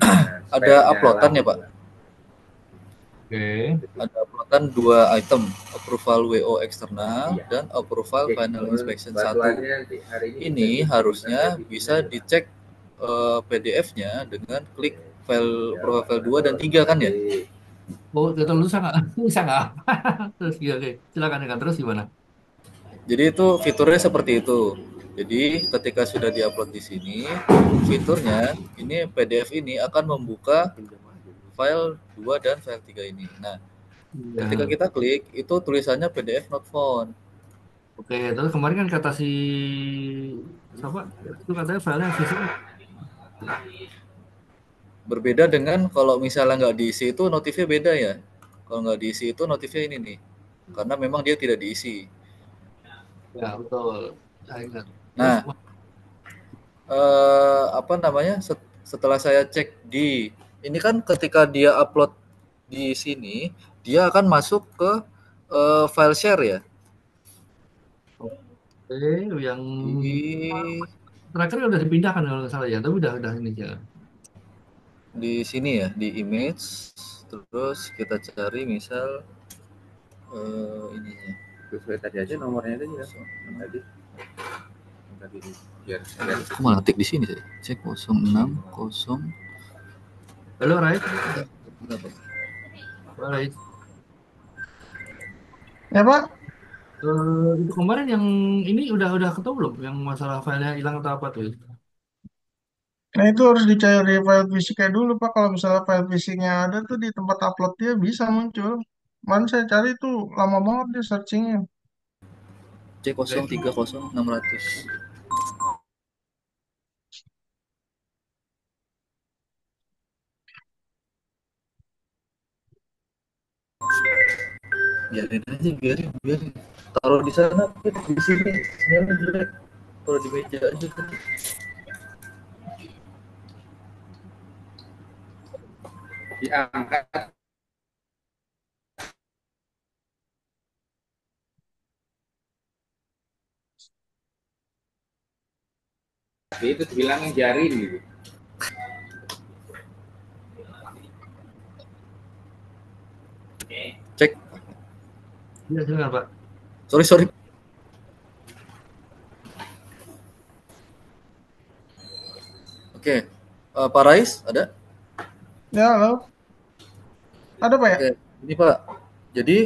ada speknya uploadan lah, ya gitu Pak. lah. Oke. Ada uploadan 2 item, approval WO eksternal Iya. dan approval Oke, final inspection 1. bantuannya hari ini Ini bisa harusnya di bisa sini, Pak. dicek PDF-nya dengan klik file Ya, profile 2 dan 3 kan ya? nanti Oh, kita lu bisa nggak? Bisa nggak? Terus iya, oke. Silakan ya, terus gimana? Jadi itu fiturnya seperti itu. Jadi ketika sudah diupload di sini, fiturnya ini PDF ini akan membuka file 2 dan file 3 ini. Nah, ketika Iya. kita klik itu tulisannya PDF not found. Oke, terus kemarin kan kata si siapa? Itu katanya filenya fisik. Berbeda dengan kalau misalnya nggak diisi itu notifnya beda ya. Kalau nggak diisi itu notifnya ini nih. Karena memang dia tidak diisi. Ya, betul. Saya ingat. Terus, Nah, apa namanya? Setelah saya cek di ini kan ketika dia upload di sini, dia akan masuk ke file share ya. oke, yang Di terakhir udah dipindahkan kalau nggak salah ya, tapi udah ini ya. sini ya, di image. Terus kita cari misal ininya. sesuai tadi aja nomornya tadi ya. Tadi biar Aku malah tik di sini sih. Cek 060. Halo, Rai. Berapa? Rai. Ya Pak, Itu kemarin yang ini udah ketemu belum? Yang masalah filenya hilang atau apa tuh? nah itu harus dicari file fisiknya dulu Pak. Kalau misalnya file fisiknya ada tuh di tempat upload dia bisa muncul. Mana saya cari tuh lama banget dia searchingnya. C030600. Biarin taruh di sana, di sini sinyalnya jelek, taruh di meja aja. diangkat. Tapi itu dibilangin jarin gitu. Cek. Iya, silakan, Pak. Sorry. Oke. Pak Rais ada? Ya halo, ada Pak ya? Oke. Ini Pak. Jadi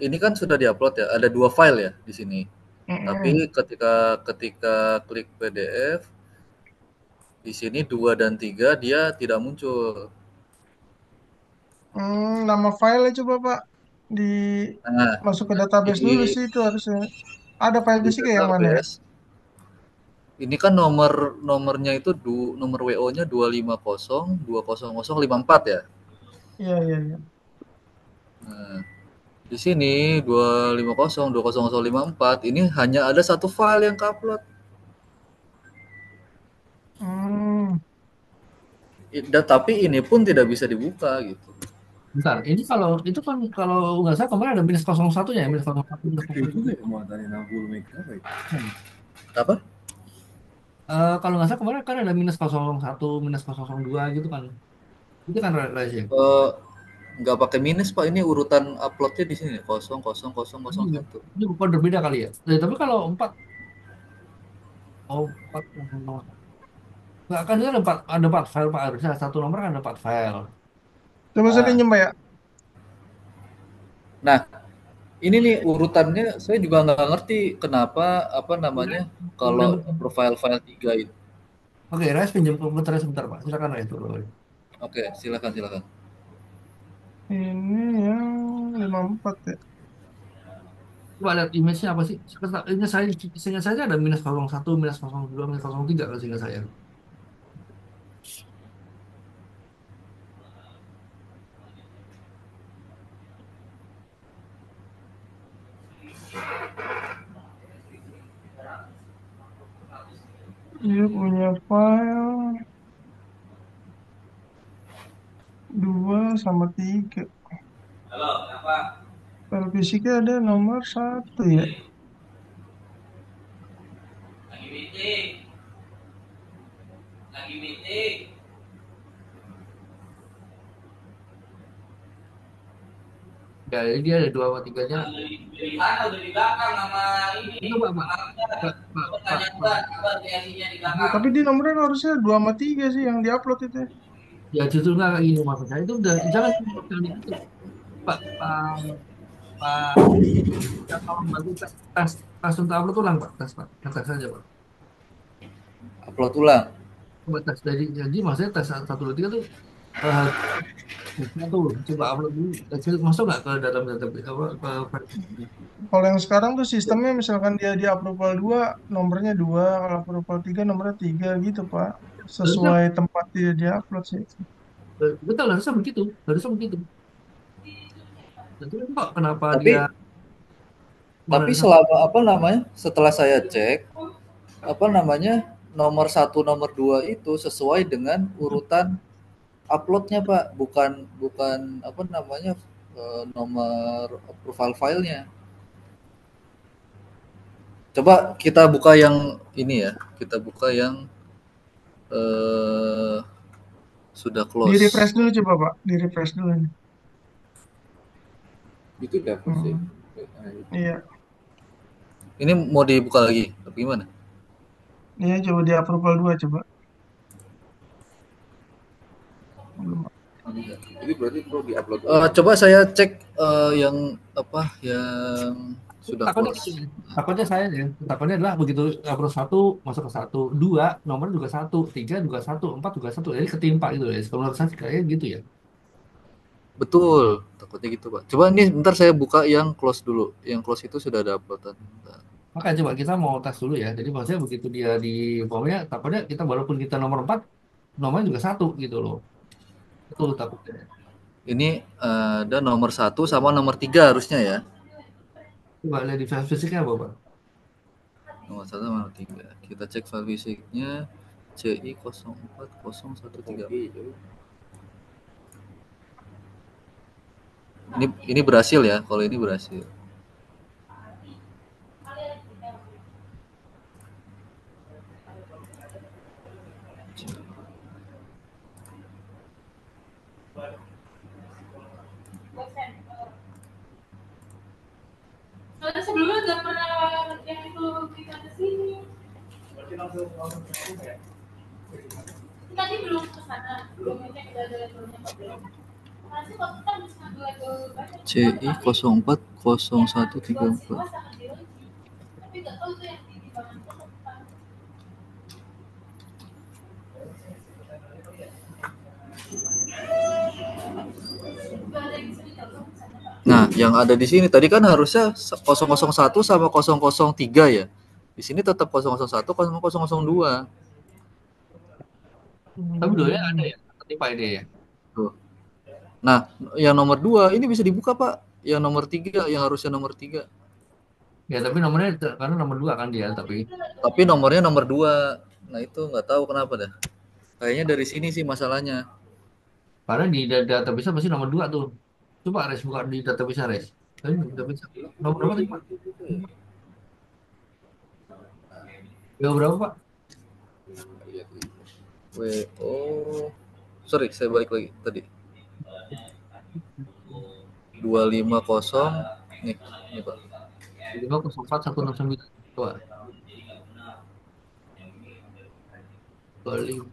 ini kan sudah diupload ya. Ada 2 file ya di sini. Tapi ketika klik PDF di sini 2 dan 3 dia tidak muncul. Nama file coba Pak di Nah, masuk ke database di dulu sih itu harusnya. Ada file di fisiknya yang mana ya? database ini kan nomornya itu nomor WO-nya 250 20054 ya. Iya. Nah, di sini 250 20054 ini hanya ada satu file yang upload. Hmm, Tapi ini pun tidak bisa dibuka gitu. Bentar, ini kalau itu kan kalau nggak salah kemarin ada -01 ya, -01 -01. Muatannya 60 megabyte. Apa? Kalau nggak salah kemarin kan ada -01 -002 gitu kan. Itu kan rahasia. Eh, nggak pakai minus Pak, ini urutan uploadnya di sini 00001. Ini bukan berbeda kali ya. Tapi kalau 4, oh 4, nggak kan itu ada empat file Pak, harusnya satu nomor kan ada 4 file. coba saya Nah, pinjem Pak ya. nah ini nih urutannya saya juga nggak ngerti kenapa apa namanya kalau profile file 3 itu. Oke, Res pinjam komputernya sebentar Pak. Silakan Res dulu. Oke, silakan. Ini yang 54 ya. Coba lihat image-nya apa sih? Seingat saya ada -01 -02 -03 kalau seingat saya. Dia punya file 2 sama 3. Halo, kenapa? File fisiknya ada nomor 1 ya. Lagi meeting. Lagi meeting. Ya, jadi dia ada 2 sama 3-nya. Di sana udah di belakang sama ini. Itu Pak, Pak. Pak, Pak, Pak, Tanya Pak. kabar kreasinya di belakang. Tapi di nomornya harusnya 2 sama 3 sih yang diupload itu. Ya justru nggak kayak gini maksud saya itu udah jangan itu Pak Pak Pak ya, tolong bantu tes tes untuk upload ulang Pak tes Pak tes saja Pak Upload ulang. coba tes jadi maksudnya tes 1 2 3 tuh eh, tesnya tuh coba upload dulu masuk nggak ke dalam database apa ke Kalau yang sekarang tuh sistemnya misalkan dia di approval 2, nomornya 2, kalau approval 3 nomornya 3 gitu, Pak. harusnya Sesuai tempat dia di-upload sih. betul harusnya begitu tapi kok kenapa dia Tapi menurut selama apa namanya? Setelah saya cek apa namanya? Nomor 1 nomor 2 itu sesuai dengan urutan uploadnya Pak, bukan bukan apa namanya? Nomor approval filenya. Coba kita buka yang ini ya, kita buka yang eh sudah Di close. refresh dulu coba, Pak. Di refresh dulu. Itu dapur sih. Iya. Ini mau dibuka lagi, atau gimana? Iya, coba di approval 2 coba. Jadi berarti perlu diupload. Coba saya cek yang apa yang sudah takutnya close. gitu takutnya saya ya takutnya adalah begitu upload 1 masuk ke 1 2 nomor juga 1 3 juga 1 4 juga 1 jadi ketimpa gitu ya kalau menurut saya sih kayaknya gitu ya. Betul, takutnya gitu Pak. Coba ini bentar saya buka yang close dulu. Yang close itu sudah ada uploadan. Bentar. Makanya coba kita mau tes dulu ya. Jadi maksudnya begitu dia di bawahnya, takutnya kita walaupun kita nomor 4, nomornya juga 1 gitu loh. Itu takutnya. Ini ada nomor 1 sama nomor 3 harusnya ya. Coba lihat di file fisiknya apa, Pak? Nomor 1 sama nomor 3. Kita cek file fisiknya CI 040134. Ini berhasil ya, kalau ini berhasil. Soalnya sebelumnya nggak pernah yang itu kita ke sini. Tadi belum ke sana, belum ngecek udah ada levelnya apa belum. Masih waktu kita harus ngambil level banyak. CI 040134. Tapi nggak tahu tuh yang di mana itu apa. Nah, yang ada di sini tadi kan harusnya 001 sama 003 ya. Di sini tetap 001 sama 002. Tapi dua ada ya, ketimpa ini ya. Tuh. Nah, yang nomor 2 ini bisa dibuka, Pak. Yang nomor 3, yang harusnya nomor 3. Ya, tapi nomornya karena nomor 2 kan dia, tapi nomornya nomor 2. Nah, itu nggak tahu kenapa dah. Kayaknya dari sini sih masalahnya. karena di database pasti nomor 2 tuh. Coba Res buka di database Res. Tapi database nomor berapa tadi, Pak? Ya berapa, Pak? Sorry, saya balik lagi tadi. 250 nih Pak. 504 169 coba. 25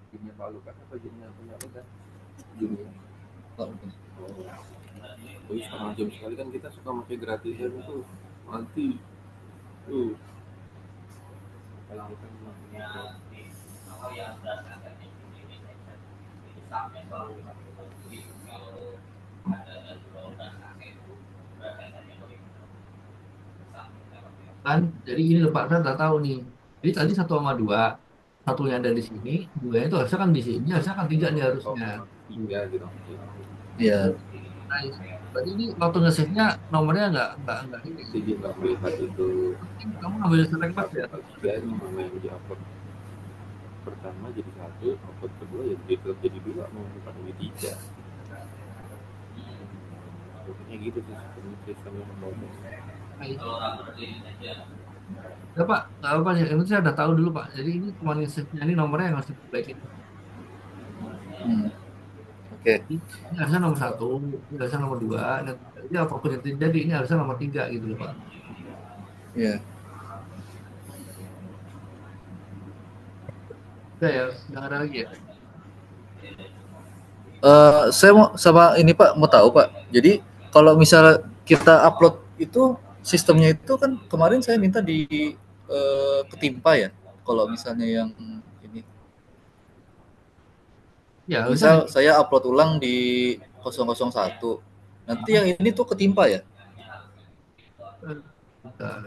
Jadinya malu kan apa jadinya punya apa kan? Dunia. Oh, setengah jam sekali kan kita suka pakai gratisan itu nanti tuh. Kalau kita punya apa yang berdasarkan kan jadi ini loh Pak saya nggak tahu nih jadi tadi 1 sama 2 satunya ada di sini 2 itu harusnya kan di sini harusnya kan 3 nih harusnya Iya gitu. Iya. Nice. Berarti ini waktu nge-save-nya nomornya nggak ini. Jadi nggak melihat itu Kamu ngambil select box ya? dia nama yang di-upload pertama jadi satu, upload kedua ya jadi dua, mau bukan jadi tiga. Pokoknya gitu sih sistemnya membangun. Nice. Kalau nggak berdiri aja. Ya Pak, nggak apa-apa ya. Itu saya udah tahu dulu Pak. Jadi ini cuma nge-save-nya ini nomornya yang harus diperbaikin. Oke. Ini harusnya nomor satu, ini harusnya nomor dua, dan ini apapun yang terjadi ini harusnya nomor tiga gitu loh Pak. Iya. Udah ya, nggak ada lagi ya. Saya mau sama ini Pak, mau tahu Pak. Jadi kalau misalnya kita upload itu sistemnya itu kan kemarin saya minta di ketimpa ya. Kalau misalnya yang ini, Ya, misal harusnya saya upload ulang di 001, nanti yang ini tuh ketimpa ya?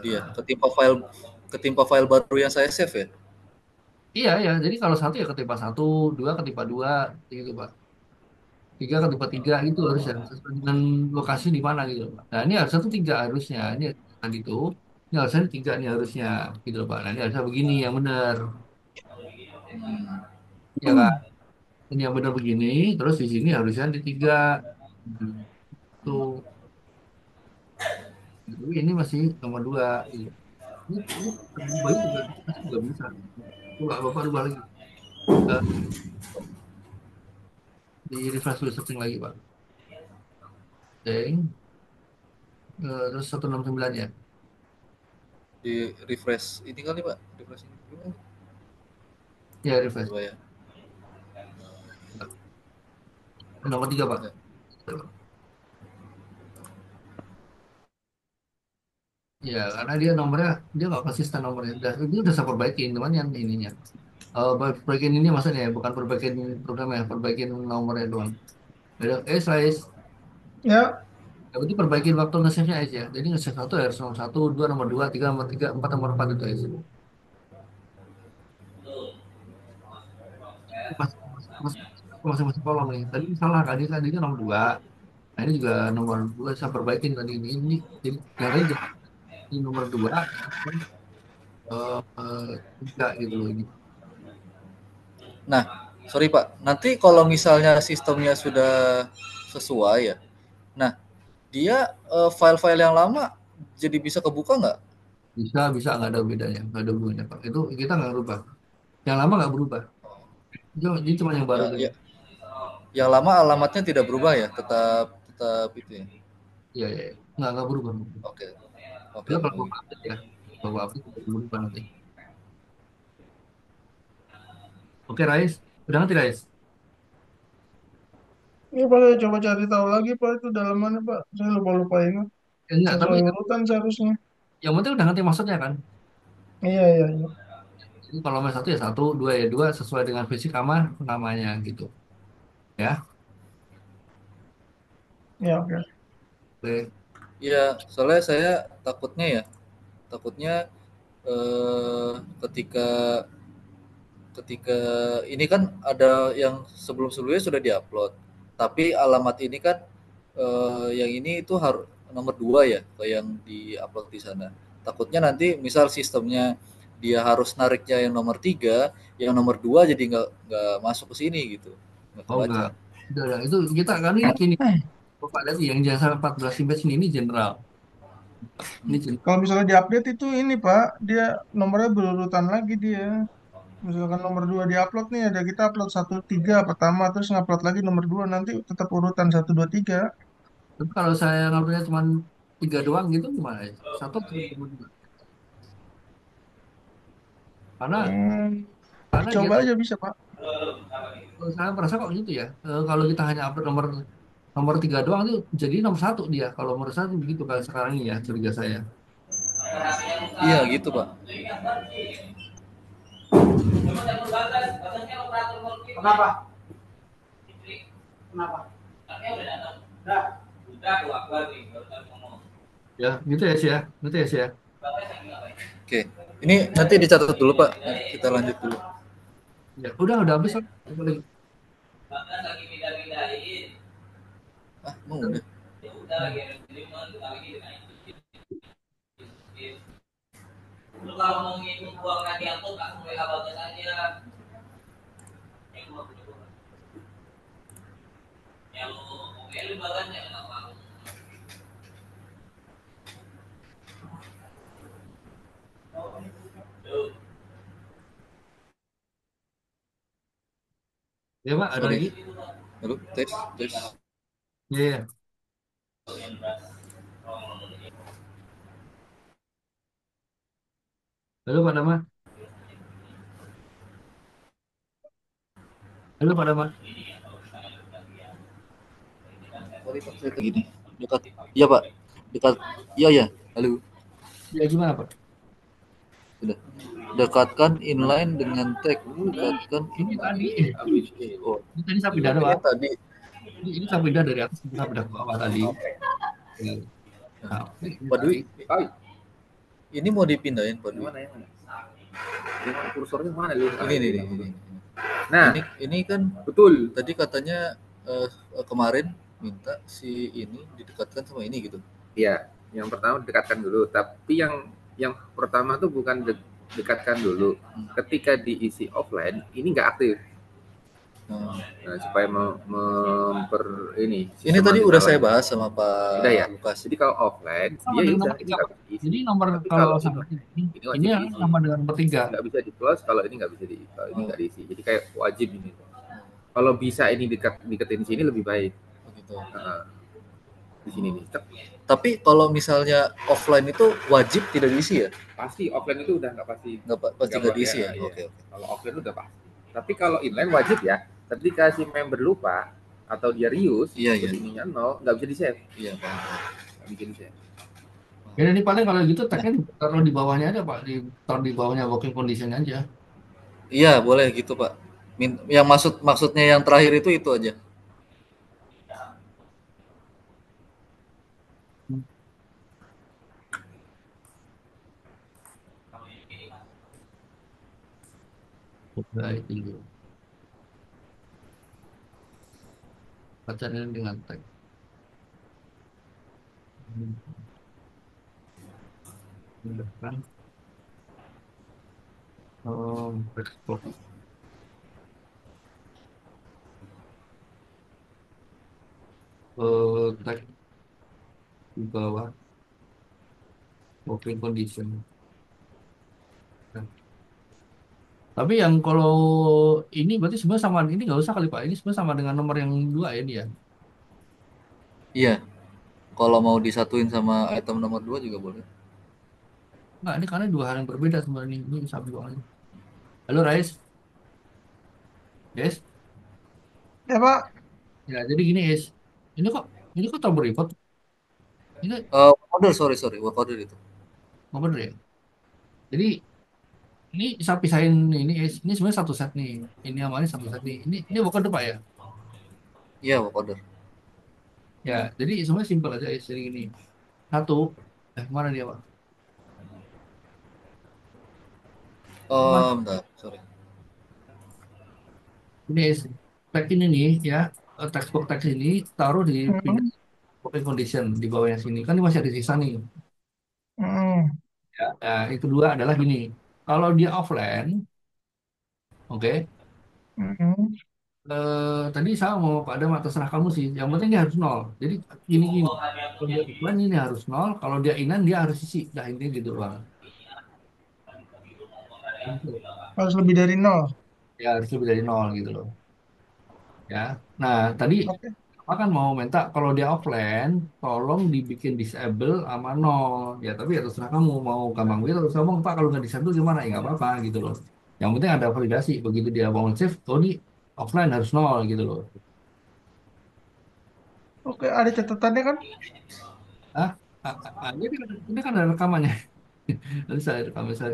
Iya, ketimpa file baru yang saya save ya. iya ya. Jadi kalau satu ya ketimpa satu, dua ketimpa dua, gitu Pak. Tiga ketimpa tiga itu harusnya sesuai dengan lokasi di mana gitu loh, Pak. Nah ini harusnya tuh tiga harusnya. Ini tadi tuh ini harusnya tiga nih harusnya gitu loh Pak. Nah ini harusnya begini yang benar. Ya kan? Ini yang benar begini. Terus di sini harusnya di tiga. Tuh. Tapi ini masih nomor dua. Gitu. Ini berubah juga bisa. Coba Bapak rubah lagi. Eh, di refresh dulu setting lagi Pak. Setting. Terus 169 ya. Di refresh ini kali Pak, refresh ini gimana? Ya refresh. Coba ya. Nomor tiga Pak. Ya, karena dia nomornya dia nggak konsisten nomornya. Dia udah saya perbaikin, teman yang ininya. Perbaikin ini maksudnya ya, bukan perbaikin programnya, perbaikin nomornya doang. Size. Ya, Ya, berarti perbaikin waktu nge-save-nya aja. Jadi nge-save satu harus nomor satu, dua nomor dua, tiga nomor tiga, empat nomor empat itu aja. Mas- mas- Masing-masing kolom nih. Tadi salah kan, tadinya nomor dua. Nah ini juga nomor dua saya perbaikin tadi ini. Jadi yang tadi jadi nomor dua, tiga gitu loh ini. Nah, sorry Pak, nanti kalau misalnya sistemnya sudah sesuai ya, nah dia file-file yang lama jadi bisa kebuka nggak? Bisa nggak ada bedanya, nggak ada hubungannya Pak. Itu kita nggak berubah. Yang lama nggak berubah. Itu cuma yang baru Ya, tadi. ya, yang lama alamatnya tidak berubah ya, tetap tetap itu ya. Iya, iya, iya. Nggak berubah. Oke, oke, Itu oke. kalau bapak update ya, bapak update itu berubah nanti. Oke, Rais. Udah nanti, Rais. ini Pak saya coba cari tahu lagi Pak itu dalam mana Pak. Saya lupa-lupa ingat. Enggak, tapi Sesuai urutan seharusnya. yang penting udah nanti maksudnya kan. Iya, iya, iya. Jadi kalau nomor satu ya satu, dua ya dua, sesuai dengan fisik sama namanya gitu. Ya, Ya, oke. oke. Ya, soalnya saya takutnya ketika ketika ini kan ada yang sebelum-sebelumnya sudah diupload, tapi alamat ini kan yang ini itu harus nomor 2 ya, kayak yang diupload di sana. Takutnya nanti misal sistemnya dia harus nariknya yang nomor 3, yang nomor 2 jadi nggak masuk ke sini gitu, nggak Oh enggak. kebaca. Udah. Itu kita kan ini gini. Bapak lihat sih yang jasa 14 image ini general. Ini general. Kalau misalnya diupdate itu ini Pak, dia nomornya berurutan lagi dia. Misalkan nomor 2 diupload nih, ada kita upload 1 3 pertama, terus ngupload lagi nomor 2 nanti tetap urutan 1 2 3. Tapi kalau saya ngambilnya cuma tiga doang gitu gimana ya? Satu atau dua? Karena Hmm, karena dia coba tuh aja bisa Pak. saya merasa kok gitu ya. Kalau kita hanya upload nomor nomor tiga doang itu jadi nomor satu dia. Kalau menurut saya begitu kan sekarang ini ya curiga saya. Iya gitu Pak. Kenapa? Kenapa? Ya, gitu ya sih ya. Gitu ya sih ya. Oke, ini nanti dicatat dulu Pak. Kita lanjut dulu. Ya, udah habis kan. Mau udah. Lu kalau mau ngitung uang nanti aku langsung WA bagas aja. Yang oke lu bagasnya nggak mau. Ya Pak, ada Sorry. lagi? Halo, tes, tes. Iya. Yeah. Halo Pak Dama. Halo Pak Dama. Sorry Pak, saya gini. Dekat. Iya Pak. Dekat. Iya ya. Halo. Ya gimana Pak? Sudah. Dekatkan inline dengan tag. Dekatkan Ini tadi. Oh, Ini tadi saya pindah ini Pak. tadi. Ini saya pindah dari atas, saya pindah ke bawah tadi. Ya. Nah, ini Pak Dwi, tadi. ini mau dipindahin Pak Dwi. Mana yang mana? Yang kursornya mana lu? Ini. Nah, ini kan betul. tadi katanya kemarin minta si ini didekatkan sama ini gitu. Iya, yang pertama dekatkan dulu. Tapi yang pertama tuh bukan dekatkan dulu. Ketika diisi offline, ini nggak aktif. Nah, supaya ini. Ini tadi udah saya bahas sama Pak Udah ya. Lukas. Jadi kalau offline, Sama dia dengan udah nomor ini nggak bisa diisi. Jadi nomor Tapi kalau ini sama wajib ini diisi. sama dengan nomor 3. Nggak bisa di close kalau ini nggak bisa kalau ini nggak diisi. Jadi kayak wajib ini. Kalau bisa ini diketin di sini lebih baik. Begitu. Di sini nih. Tapi kalau misalnya offline itu wajib tidak diisi ya? Pasti offline itu udah nggak pasti. Pasti nggak diisi ya? Iya. Oke. Kalau offline udah pasti. Tapi kalau inline wajib ya. Ketika si member lupa atau dia reuse, posisinya 0, nggak bisa di save. Iya Pak. Nggak bisa di save. Ya ini paling kalau gitu tagnya taruh di bawahnya aja Pak, taruh di bawahnya working condition aja. Iya boleh gitu Pak. Yang maksudnya yang terakhir itu aja. Baik dulu. Baca ini dengan tag. Kan? Export. Tag di bawah working condition. Nah. Tapi yang kalau ini berarti sebenarnya sama ini nggak usah kali Pak. Ini sebenarnya sama dengan nomor yang 2 ya dia. Iya. Kalau mau disatuin sama item nomor 2 juga boleh. Nggak, ini karena 2 hal yang berbeda sebenarnya. Ini bisa aja. Halo Rais. Yes. Ya Pak. Ya jadi gini Is. Ini kok trouble report. Ini order sorry work order itu. nggak bener ya. Jadi ini saya pisahin ini sebenarnya satu set nih. Ini namanya satu set nih. Ini work order Pak ya. Iya work order. Ya jadi sebenarnya simpel aja Is. Jadi gini. Satu. Mana dia Pak? Bentar, sorry. Ini Is. Tag ini nih ya. Textbook tag ini taruh di pindah working condition di bawahnya sini. Kan ini masih ada sisa nih. Ya, nah, yang kedua adalah gini. Kalau dia offline, oke. Tadi saya mau Pak Adam terserah kamu sih. Yang penting dia harus 0. Jadi gini. Kalau dia offline ini harus 0. Kalau dia inan dia harus isi. Dah intinya gitu Bang. Harus lebih dari 0. Ya harus lebih dari 0 gitu loh. Ya. Nah tadi kan mau minta kalau dia offline, tolong dibikin disable sama 0. Ya tapi ya terserah kamu mau gampang gitu. Terus ngomong Pak kalau nggak disable gimana? Ya nggak apa-apa gitu loh. Yang penting ada validasi. Begitu dia mau save, oh ini offline harus 0 gitu loh. Oke, ada catatannya kan? Ini kan ada rekamannya. Nanti saya rekam, saya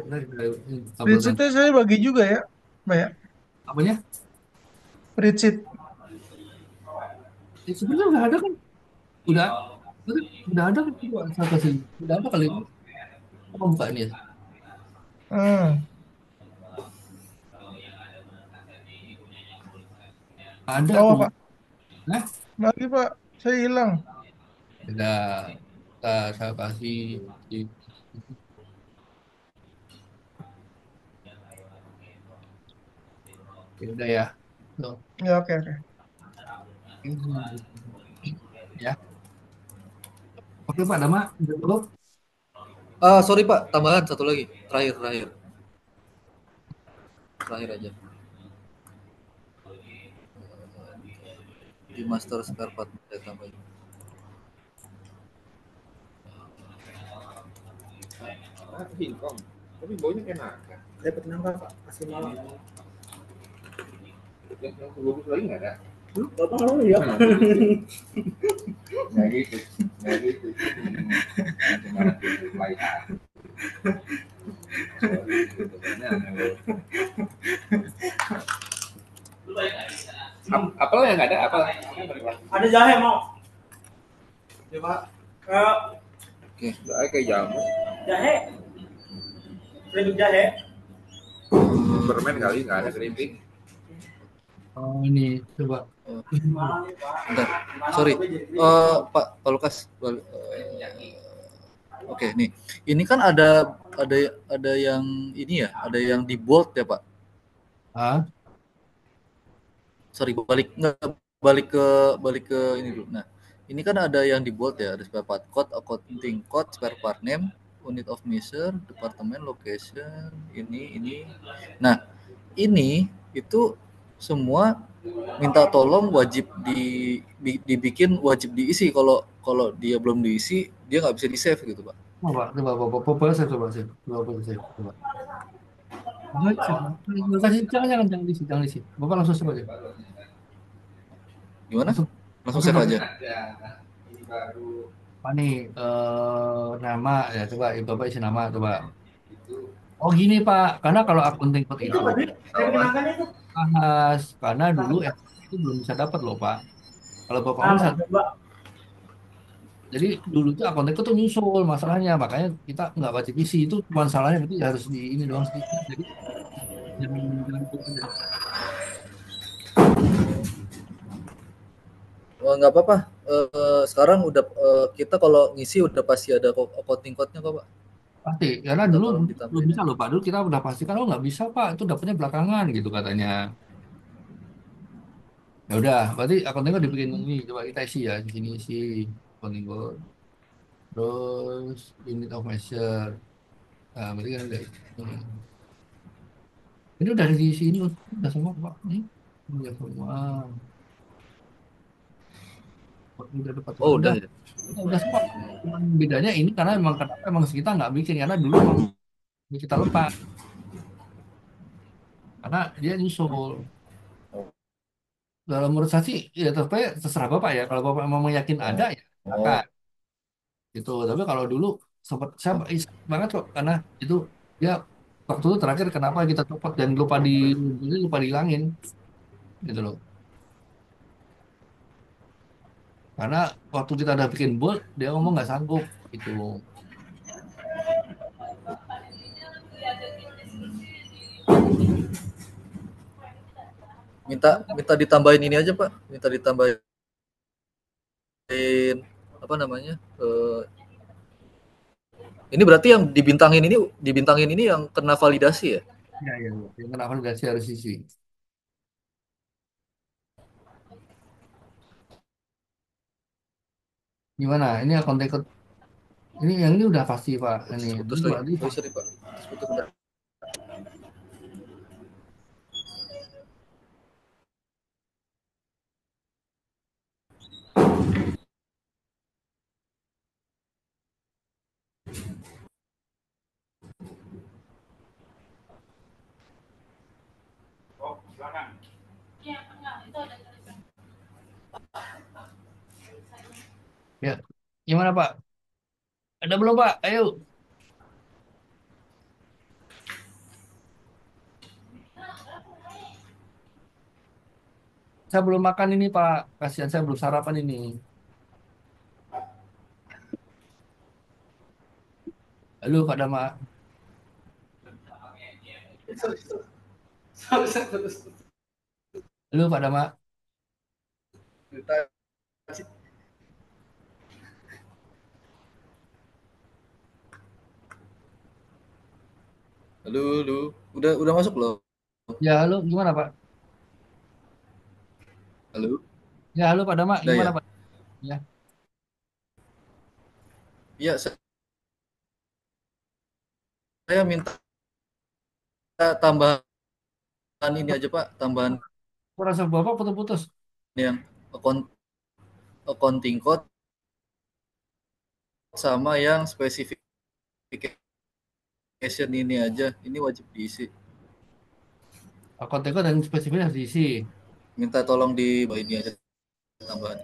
Spreadsheet-nya saya bagi juga ya, Mbak ya. apanya? Spreadsheet. Sebenarnya udah ada kan? Udah ada kan? Saya kasih. Udah ada kali. Apa buka ini? Ada Oh, tuh. Pak. Bagi Pak, saya hilang. Udah, saya kasih di- ya udah ya. Tuh. Ya, oke, oke. Ya. Oke Pak Dama, udah cukup. Sorry Pak, tambahan satu lagi. Terakhir aja. Di master spare part saya tambahin. Hingkong. Tapi baunya enak. Dapat nangka Pak, kasih malam. Yang bagus lagi nggak ada. Bapak mau ya? Nggak gitu. Nggak gitu. Cuma pelayan. Apel yang nggak ada apel. Ada jahe mau? Ya Pak. Oke. Kayak jamu. Jahe. Keripik jahe. Permen kali nggak ada keripik. Oh ini coba. Bentar. Sorry. Pak Lukas. Oke, nih. Ini kan ada yang ini ya, ada yang di bold ya, Pak. Ah, Sorry, balik ke ini dulu. Nah, ini kan ada yang di bold ya, ada spare part code, accounting code, spare part name, unit of measure, department, location, ini. Nah, ini itu semua minta tolong wajib dibikin, wajib diisi. Kalau dia belum diisi, dia nggak bisa di save gitu, Pak. coba saya coba saya coba. Jangan diisi, jangan diisi. Bapak langsung coba aja. Gimana? Langsung, Langsung save aja. Ini baru apa nih nama ya coba Bapak isi nama coba. Oh gini Pak, karena kalau akunting code itu bahas karena dulu itu belum bisa dapat loh Pak. Kalau Bapak mau bisa, jadi dulu tuh akunting code tuh nyusul masalahnya, makanya kita nggak wajib isi itu cuma salahnya nanti harus di ini doang sedikit. Jadi jangan aja. Nggak apa-apa. Sekarang udah kita kalau ngisi udah pasti ada accounting code-nya kok, Pak. Pasti, karena Minta dulu tolong belum ditambahin bisa aja. loh Pak. Dulu kita udah pastikan, oh nggak bisa Pak, itu dapetnya belakangan gitu katanya. Ya udah, berarti akunting code dibikin ini, coba kita isi ya, di sini isi akunting code. Terus unit of measure. Nah, berarti kan udah ini udah di sini, udah semua Pak. Ini udah semua. Udah dapat Pak. Oh, Udah, udah ya. udah semua. Cuman bedanya ini karena emang kenapa emang kita nggak bikin karena dulu emang kita lupa karena dia nyusul. Kalau menurut saya sih ya terserah Bapak ya. Kalau Bapak memang yakin ada Oh. ya silakan gitu. Tapi kalau dulu sempat saya banget kok karena itu dia waktu itu terakhir kenapa kita copot dan lupa dihilangin gitu loh. Karena waktu kita udah bikin bold dia ngomong nggak sanggup gitu. Minta ditambahin ini aja, Pak. Minta ditambahin apa namanya? Ini berarti yang dibintangin ini yang kena validasi ya? Ya ya, ya. Yang kenapa udah harus isi. Gimana? Ini akun tekut ini yang ini udah pasti Pak. Ini Putus coba lagi. di Oh, sorry, Pak. Putus, bentar. Iya, enggak, itu ada tulisan. ya. Gimana Pak? Ada belum Pak? Ayo. Saya belum makan ini Pak. Kasihan saya belum sarapan ini. Halo Pak Dama. Halo Pak Dama. Halo, halo. Udah masuk loh. Ya, halo, gimana Pak? Halo. Ya, halo Pak Dama, Udah gimana ya? Pak? Ya, Iya, saya minta tambahan ini aja Pak, tambahan rasa Bapak putus-putus. yang accounting code sama yang specification ini aja. Ini wajib diisi. Kontennya dan spesifiknya harus diisi. Minta tolong di ini aja tambahan.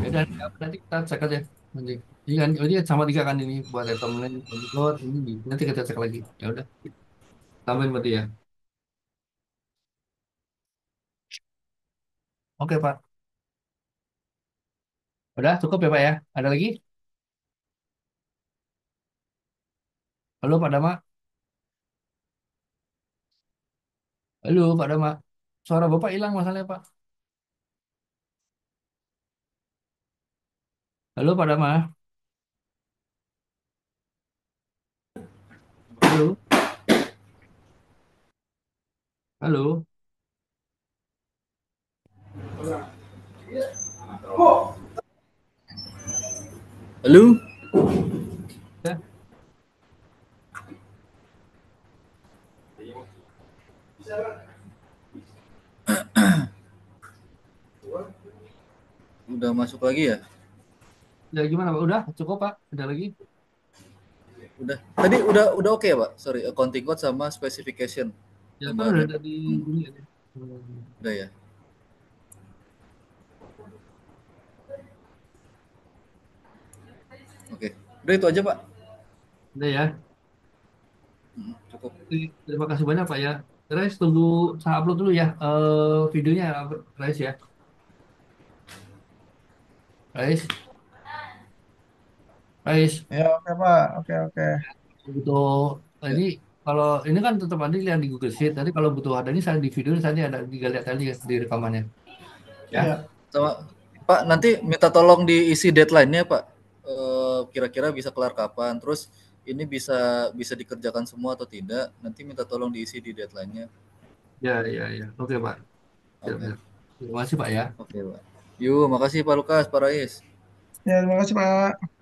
Ya udah, nanti kita cek aja. Nanti. Ini kan sama tiga kan ini buat temennya upload ini nanti kita cek lagi. Ya udah, tambahin berarti ya. Oke Pak. Udah cukup ya Pak ya. Ada lagi? Halo Pak Dama. Halo Pak Dama. Suara Bapak hilang masalahnya Pak. Halo Pak Dama. Halo. Halo. Halo. Ya, Udah masuk lagi ya? ya gimana Pak? Udah cukup Pak. Ada lagi? Udah. Tadi udah oke ya, Pak? Sorry, accounting code sama specification Ya kan udah tambahannya. ada di ini ya. Udah ya. Oke. Udah itu aja, Pak. Udah ya. Cukup. Terima kasih banyak Pak ya. Res tunggu saya upload dulu ya videonya Res ya. Res, Res. Ya oke Pak, oke oke. Butuh Ya. ini kalau ini kan tetap nanti lihat di Google Sheet. Nanti kalau butuh ada ini saya di video tadi ada tinggal lihat tadi ya, di rekamannya. Ya. Iya. Sama Pak, nanti minta tolong diisi deadline-nya, Pak. Kira-kira bisa kelar kapan? Terus ini bisa bisa dikerjakan semua atau tidak? Nanti minta tolong diisi di deadline-nya. Ya, ya, ya. Oke Pak. Siap, Oke. siap. Terima kasih Pak ya. Oke, Pak. Yuk, makasih Pak Lukas, Pak Rais. Ya terima kasih Pak.